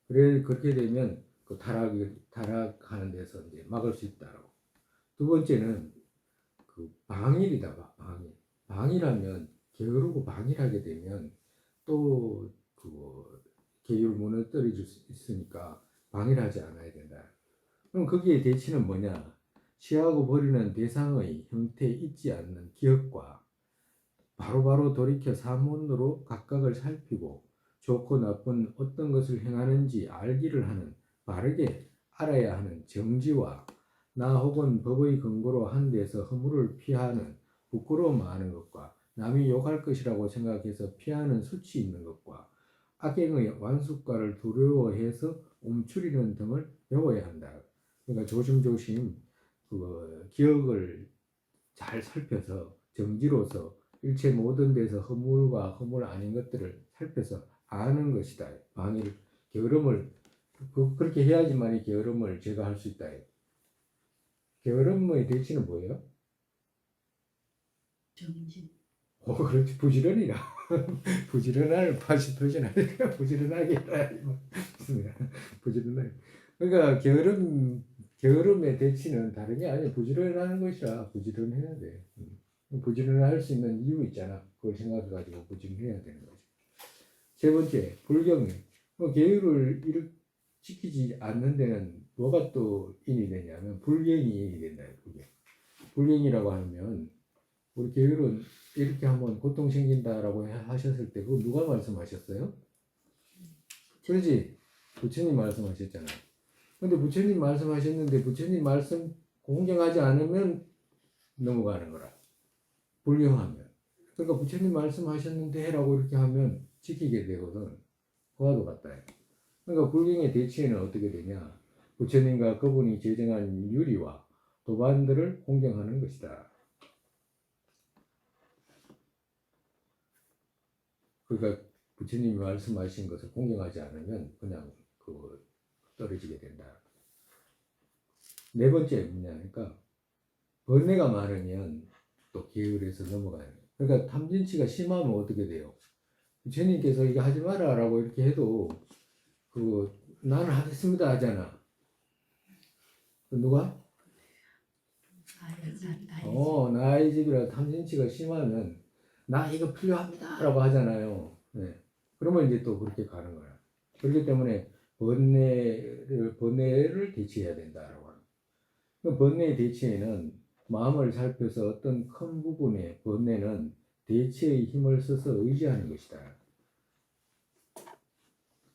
그래 그렇게 되면 그 타락하는 데서 이제 막을 수 있다라고. 두 번째는 그 방일이다. 방일. 방일하면 게으르고 방일하게 되면 또 그 계율 무너뜨릴 수 있으니까 방일하지 않아야 된다. 그럼 거기에 대치는 뭐냐? 취하고 버리는 대상의 형태에 있지 않는 기억과 바로바로 돌이켜 사문으로 각각을 살피고 좋고 나쁜 어떤 것을 행하는지 알기를 하는 바르게 알아야 하는 정지와 나 혹은 법의 근거로 한 데서 허물을 피하는 부끄러움 많은 것과 남이 욕할 것이라고 생각해서 피하는 수치 있는 것과 악행의 완숙과를 두려워해서 움츠리는 등을 배워야 한다. 그러니까 조심조심 그 기억을 잘 살펴서 정지로서 일체 모든 데서 허물과 허물 아닌 것들을 살펴서 아는 것이다. 방위를 게으름을 그렇게 해야지만 이 게으름을 제거할 수 있다. 게으름의 대치는 뭐예요? 정진. 그렇지 부지런히라. 부지런할 맛이 표현하니까 부지런하게 해라. 부지런하게. 그러니까 게으름의 대치는 다른 게 아니야. 부지런하는 것이라 부지런해야 돼. 부지런할 수 있는 이유 있잖아. 그걸 생각해가지고 부지런해야 되는 거지. 세 번째, 불경이. 계율을 지키지 않는 데는 뭐가 또 인이 되냐면 불경이 인이 된다. 불경이라고 하면 우리 계율은 이렇게 하면 고통 생긴다라고 하셨을 때 그거 누가 말씀하셨어요? 그렇지? 부처님 말씀하셨잖아요. 근데 부처님 말씀하셨는데 부처님 말씀 공경하지 않으면 넘어가는 거라. 불경하면. 그러니까 부처님 말씀하셨는데 라고 이렇게 하면 지키게 되거든. 그와도 같다. 그러니까 불경의 대치에는 어떻게 되냐. 부처님과 그분이 제정한 유리와 도반들을 공경하는 것이다. 그러니까 부처님이 말씀하신 것을 공경하지 않으면 그냥 떨어지게 된다. 네 번째 뭐냐니까 번뇌가 많으면 또 게으르서 넘어가는 거예요. 그러니까 탐진치가 심하면 어떻게 돼요? 부처님께서 이거 하지 마라라고 이렇게 해도 나는 하겠습니다 하잖아. 누가? 나의 집이라 탐진치가 심하면 나 이거 필요합니다 라고 하잖아요. 네. 그러면 이제 또 그렇게 가는 거야. 그렇기 때문에 번뇌를 대치해야 된다라고 하는 거야. 번뇌의 대치에는 마음을 살펴서 어떤 큰 부분의 번뇌는 대치의 힘을 써서 의지하는 것이다.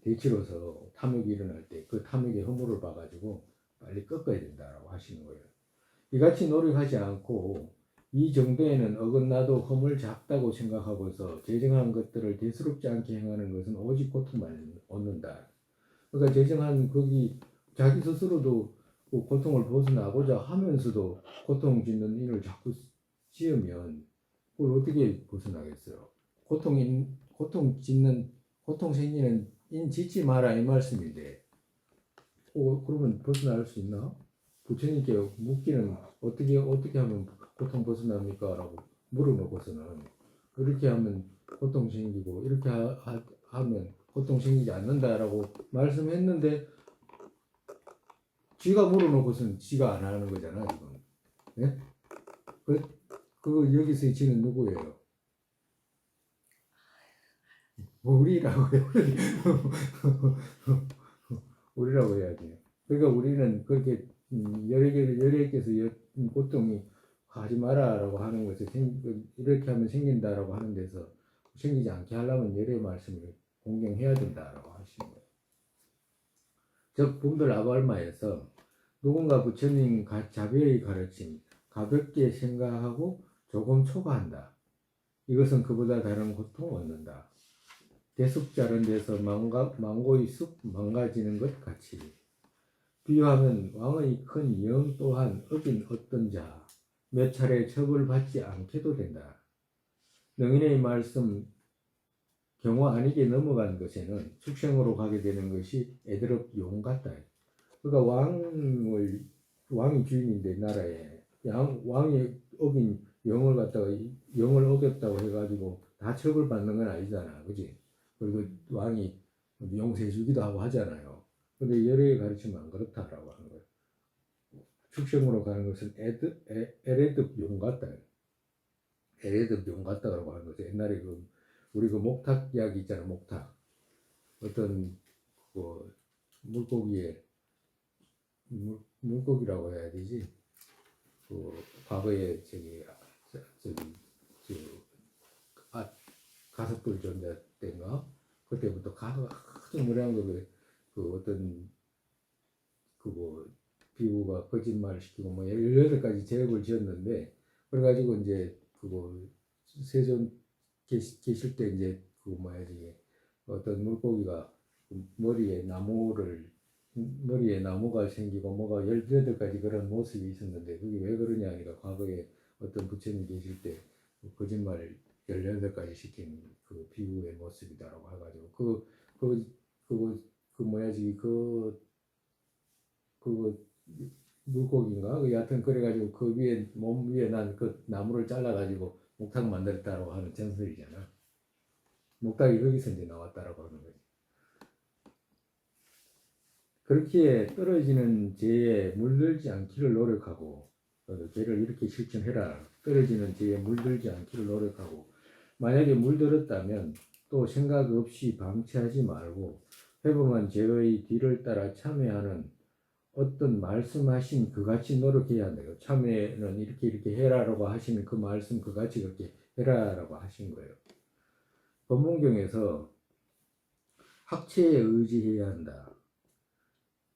대치로서 탐욕이 일어날 때 그 탐욕의 허물을 봐가지고 빨리 꺾어야 된다라고 하시는 거예요. 이같이 노력하지 않고 이 정도에는 어긋나도 허물 작다고 생각하고서 제정한 것들을 대수롭지 않게 행하는 것은 오직 고통만 얻는다. 그러니까 제정한 거기 자기 스스로도 그 고통을 벗어나고자 하면서도 고통 짓는 인을 자꾸 지으면 그걸 어떻게 벗어나겠어요? 고통 생기는 인 짓지 마라 이 말씀인데 그러면 벗어날 수 있나? 부처님께 묻기는 어떻게 하면 고통 벗어납니까? 라고 물어놓고서는 이렇게 하면 고통 생기고 이렇게 하면 고통 생기지 않는다라고 말씀했는데 지가 물어놓고서는 지가 안 하는 거잖아 지금. 네? 여기서의 지는 누구예요? 우리라고 해요. 우리라고 해야지. 그러니까 우리는 그렇게 여러개께서 고통이 하지 마라라고 하는 것을 이렇게 하면 생긴다라고 하는 데서 생기지 않게 하려면 열의 말씀을 공경해야 된다라고 하시는 거예요. 즉 분별 아발마에서 누군가 부처님 자비의 가르침 가볍게 생각하고 조금 초과한다. 이것은 그보다 다른 고통을 얻는다. 대숲 자른 데서 망고의 숲 망가지는 것 같이 비유하면 왕의 큰 영 또한 어긴 어떤 자 몇 차례 처벌받지 않게도 된다. 능인의 말씀 경호 아니게 넘어간 것에는 축생으로 가게 되는 것이 애드럽 용 같다. 그러니까 왕이 주인인데 나라에 왕이 어긴 영을 갖다가 영을 어겼다고 해가지고 다 처벌받는 건 아니잖아, 그지? 그리고 왕이 용서 해주기도 하고 하잖아요. 근데 열애의 가르침은 안 그렇다라고 하는 거예요. 축생으로 가는 것은 에레드 용 같다. 에레드 용 같다라고 하는 거죠. 옛날에 우리 목탁 이야기 있잖아, 목탁. 어떤 물고기에 물고기라고 해야 되지. 과거에 가석불 전자 때인가 그때부터 가가 아주 무례한 어떤 비구가 거짓말을 시키고 뭐 18가지 제업을 지었는데 그래가지고 이제 세존 계실 때 이제 어떤 물고기가 머리에 나무가 생기고 뭐가 18가지 그런 모습이 있었는데 그게 왜 그러냐 하니까 과거에 어떤 부처님 계실 때 거짓말을 18가지 시킨 그 비유의 모습이다라고 해가지고 물고기인가 여하튼 그래가지고 그 위에 몸 위에 난 그 나무를 잘라가지고 목탁 만들었다라고 하는 전설이잖아. 목탁이 거기서 이제 나왔다라고 하는 거지. 그렇기에 떨어지는 죄에 물들지 않기를 노력하고 죄를 이렇게 실천해라. 떨어지는 죄에 물들지 않기를 노력하고 만약에 물들었다면 또 생각 없이 방치하지 말고 회범한 죄의 뒤를 따라 참회하는 어떤 말씀하신 그같이 노력해야 한다요. 참회는 이렇게 해라라고 하시는 그 말씀 그같이 그렇게 해라라고 하신 거예요. 법문경에서 학체에 의지해야 한다.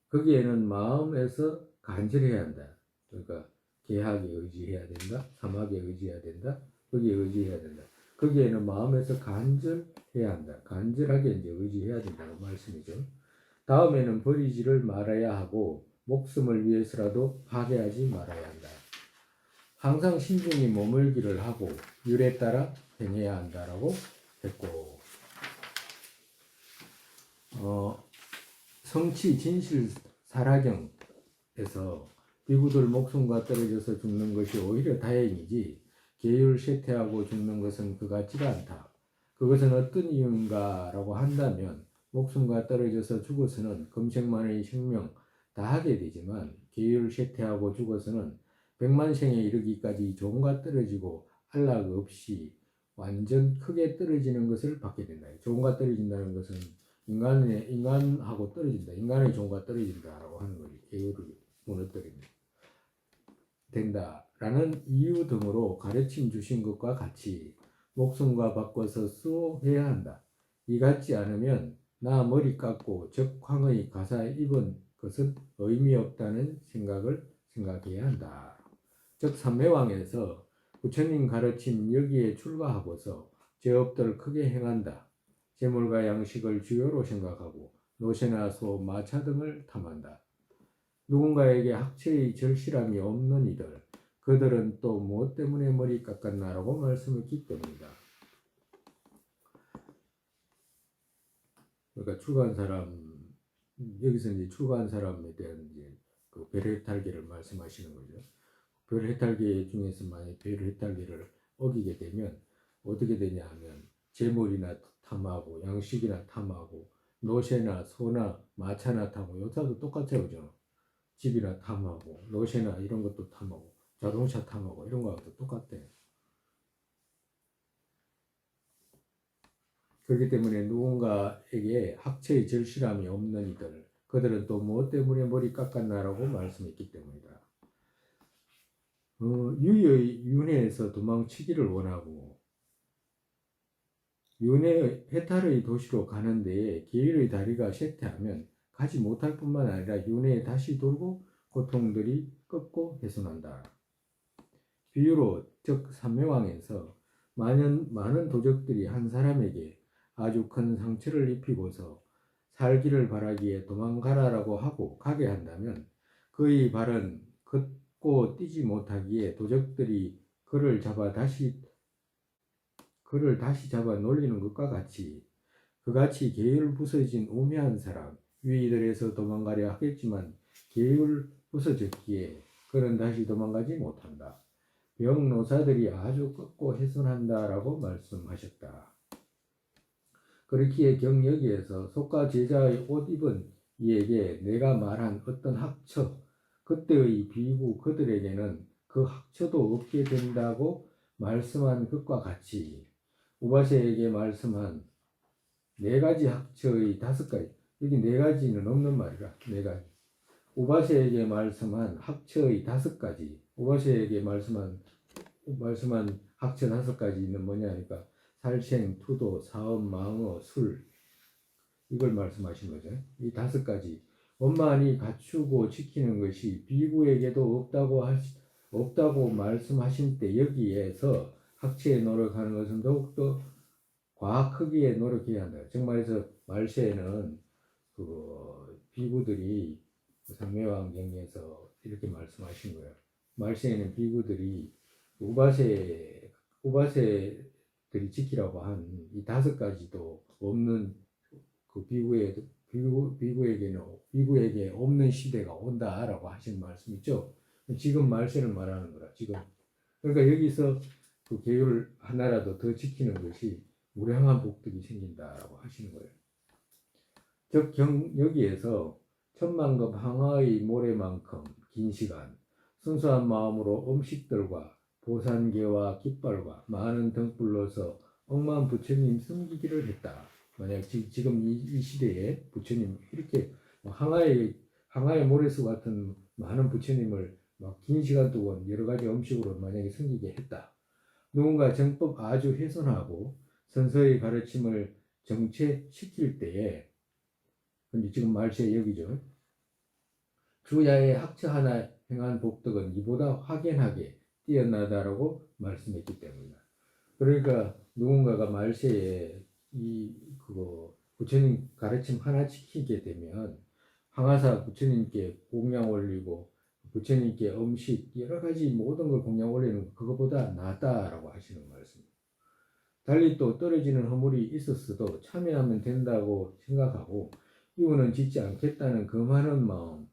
거기에는 마음에서 간절해야 한다. 그러니까 계학에 의지해야 된다. 사막에 의지해야 된다. 거기에 의지해야 된다. 거기에는 마음에서 간절해야 한다. 간절하게 이제 의지해야 된다는 말씀이죠. 다음에는 버리지를 말아야 하고 목숨을 위해서라도 파괴하지 말아야 한다. 항상 신중히 머물기를 하고 율에 따라 행해야 한다라고 했고 성치 진실 살아경에서 비구들 목숨과 떨어져서 죽는 것이 오히려 다행이지 계율 쇠퇴하고 죽는 것은 그 같지가 않다. 그것은 어떤 이유인가라고 한다면 목숨과 떨어져서 죽어서는 금생만의 생명 다 하게 되지만 계율 쇠퇴하고 죽어서는 백만생에 이르기까지 종과 떨어지고 안락 없이 완전 크게 떨어지는 것을 받게 된다. 종과 떨어진다는 것은 인간하고 떨어진다. 인간의 종과 떨어진다라고 하는 거지. 계율을 무너뜨린다. 된다라는 이유 등으로 가르침 주신 것과 같이 목숨과 바꿔서 수호해야 한다. 이같지 않으면 나 머리 깎고 적황의 가사 입은 것은 의미 없다는 생각을 생각해야 한다. 즉 삼매왕에서 부처님 가르침 여기에 출가하고서 제업들 크게 행한다. 재물과 양식을 주요로 생각하고 노새나 소, 마차 등을 탐한다. 누군가에게 학체의 절실함이 없는 이들, 그들은 또 무엇 때문에 머리 깎았나라고 말씀했기 때문이다. 그러니까 출가한 사람, 여기서 이제 출가한 사람에 대한 이제 그 별해탈계를 말씀하시는 거죠. 별해탈계 중에서 만약 별해탈계를 어기게 되면 어떻게 되냐 하면 재물이나 탐하고 양식이나 탐하고 노새나 소나 마차나 탐하고 여자도 똑같아요, 그죠? 집이나 탐하고 노새나 이런 것도 탐하고 자동차 탐하고 이런 거하고 똑같아. 그렇기 때문에 누군가에게 학체의 절실함이 없는 이들, 그들은 또 무엇 때문에 머리 깎았나라고 말씀했기 때문이다. 유의 윤회에서 도망치기를 원하고 윤회 해탈의 도시로 가는 데에 계율의 다리가 쇠퇴하면 가지 못할 뿐만 아니라 윤회에 다시 돌고 고통들이 꺾고 해소난다. 비유로 즉 삼명왕에서 많은 도적들이 한 사람에게 아주 큰 상처를 입히고서 살기를 바라기에 도망가라라고 하고 가게 한다면 그의 발은 걷고 뛰지 못하기에 도적들이 그를 다시 잡아 놀리는 것과 같이 그같이 계율 부서진 우매한 사람 위이들에서 도망가려 하겠지만 계율 부서졌기에 그는 다시 도망가지 못한다. 병노사들이 아주 꺾고 훼손한다라고 말씀하셨다. 그렇기에 경여기에서 속가 제자의 옷 입은 이에게 내가 말한 어떤 학처 그때의 비구 그들에게는 그 학처도 없게 된다고 말씀한 것과 같이 우바세에게 말씀한 네 가지 학처의 다섯 가지 여기 네 가지는 없는 말이라 네 가지 우바세에게 말씀한 학처의 다섯 가지 우바세에게 말씀한 학처 다섯 가지는 뭐냐 하니까 살생, 투도, 사업, 망어, 술 이걸 말씀하신 거죠. 이 다섯 가지 원만히 갖추고 지키는 것이 비구에게도 없다고 말씀하신 때 여기에서 학처에 노력하는 것은 더욱더 과학하기에 노력해야 한다. 정말에서 말세에는 그 비구들이 상매왕 경에서 이렇게 말씀하신 거예요. 말세에는 비구들이 우바세들이 지키라고 한 이 다섯 가지도 없는 그 비구에게 없는 시대가 온다라고 하신 말씀 있죠. 지금 말세를 말하는 거라 지금. 그러니까 여기서 그 계율 하나라도 더 지키는 것이 무량한 복덕이 생긴다라고 하시는 거예요. 즉 여기에서 천만급 항아의 모래만큼 긴 시간 순수한 마음으로 음식들과 보산개와 깃발과 많은 등불로서 억만 부처님 섬기기를 했다. 만약 지금 이 시대에 부처님 이렇게 항아의 모래수 같은 많은 부처님을 막 긴 시간 동안 여러 가지 음식으로 만약에 섬기게 했다. 누군가 정법 아주 훼손하고 선서의 가르침을 정체시킬 때에 근데 지금 말세 여기죠. 주야의 학처 하나 행한 복덕은 이보다 확연하게 뛰어나다라고 말씀했기 때문이다. 그러니까 누군가가 말세에 부처님 가르침 하나 지키게 되면 항아사 부처님께 공양 올리고 부처님께 음식 여러 가지 모든 걸 공양 올리는 그것보다 낫다라고 하시는 말씀입니다. 달리 또 떨어지는 허물이 있었어도 참여하면 된다고 생각하고 이유는 짓지 않겠다는 그 많은 마음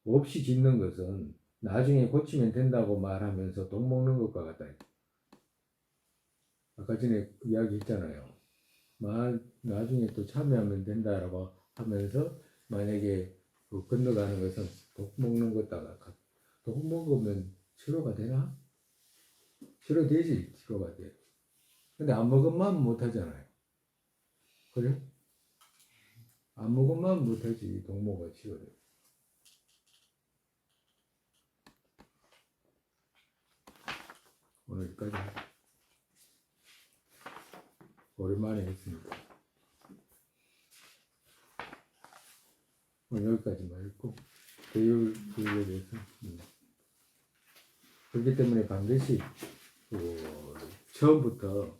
없이 짓는 것은 나중에 고치면 된다고 말하면서 독 먹는 것과 같다. 아까 전에 이야기했잖아요. 나중에 또 참여하면 된다라고 하면서 만약에 건너가는 것은 독 먹는 것다가 독 먹으면 치료가 되나? 치료되지 치료가 돼. 근데 안 먹으면 못하잖아요. 그래? 안 먹으면 못하지 독모가 치료돼. 오늘까지 오랜만에 했습니다. 오늘 여기까지만 했고 교육에 대해서 그렇기 때문에 반드시 처음부터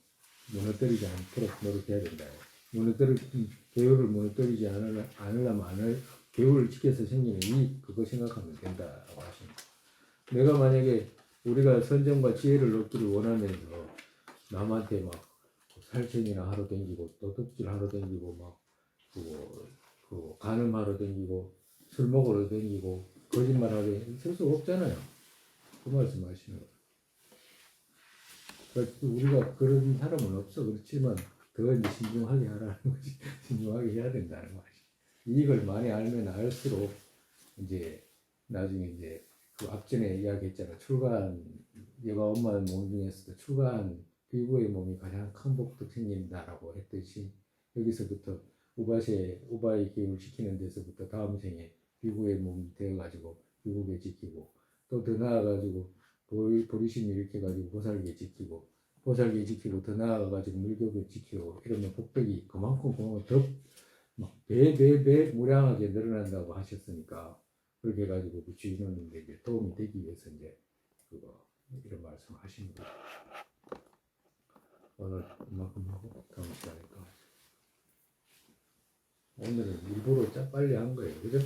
무너뜨리지 않도록 노력해야 된다. 교육을 무너뜨리지 않으려면 교육을 지켜서 생기는 이익 그거 생각하면 된다고 하십니다. 내가 만약에 우리가 선정과 지혜를 얻기를 원하면서 남한테 막 살생이나 하러 댕기고 도둑질 하러 댕기고 막 간음하러 댕기고 술 먹으러 댕기고 거짓말하러 있을 수 없잖아요. 그 말씀 하시는 거예요. 그러니까 우리가 그런 사람은 없어. 그렇지만 더 이제 신중하게 하라는 거지. 신중하게 해야 된다는 거지. 이익을 많이 알면 알수록 이제 나중에 이제 그 앞전에 이야기했잖아. 얘가 엄마 몸 중에서도 출가한 비구의 몸이 가장 큰 복덕 생긴다라고 했듯이 여기서부터 우바의 기운을 시키는 데서부터 다음 생에 비구의 몸이 되어가지고 비구계 지키고 또 더 나아가지고 보리심 일으켜가지고 보살계 지키고 더 나아가가지고 물교계 지키고 이러면 복덕이 그만큼 더 배 무량하게 늘어난다고 하셨으니까 그렇게 해가지고 그 주인원님에게 도움이 되기 위해서 이제 그거 이런 말씀 하시는 거죠. 오늘 이만큼 하고 다음 시간에 또 하죠. 오늘은 일부러 빨리 한 거예요, 그죠?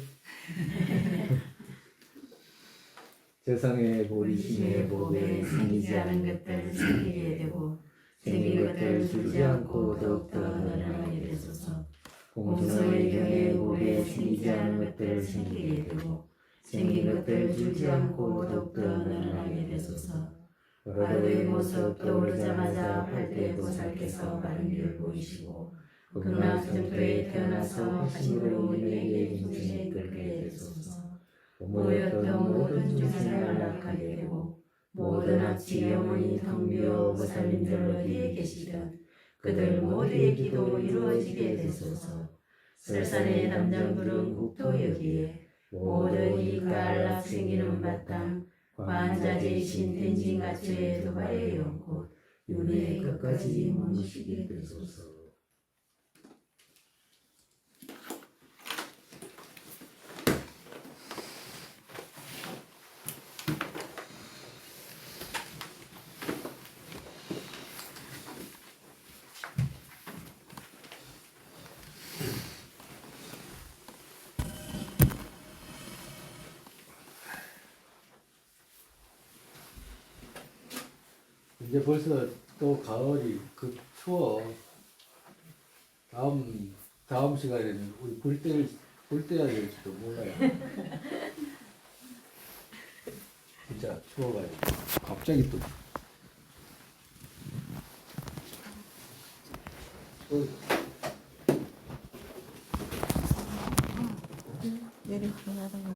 세상에 보리심의 복에 생기지 않은 것들 생기게 되고 생긴 것들 주지 않고 더욱더 늘어나게 되소서. 공소의 경에 복에 생기지 않은 것들 생기게 되고 생긴 것들 주지 않고 더욱더 늘어나게 되소서. 바로의 모습 떠오르자마자 팔대의 보살께서 바른 길 보이시고 극락정토에 태어나서 하심으로 우리에게 중심에 이끌게 되소서. 모였던 모든 중생을 안락하게 되고 모든 악취 영혼이 텅 비어 보살님들 어디에 계시든 그들 모두의 기도 이루어지게 되소서. 설산의 담장부른 국토 여기에 모든 이가 안락 생기는 바탕 관자재이신 텐진가초의 두 발의 연꽃 윤회의 끝까지 멈추게 되소서. 이제 벌써 또 가을이 추워. 다음 시간에는 우리 불 때야 될지도 몰라요. 진짜 추워가지고 갑자기 또 내려 가다가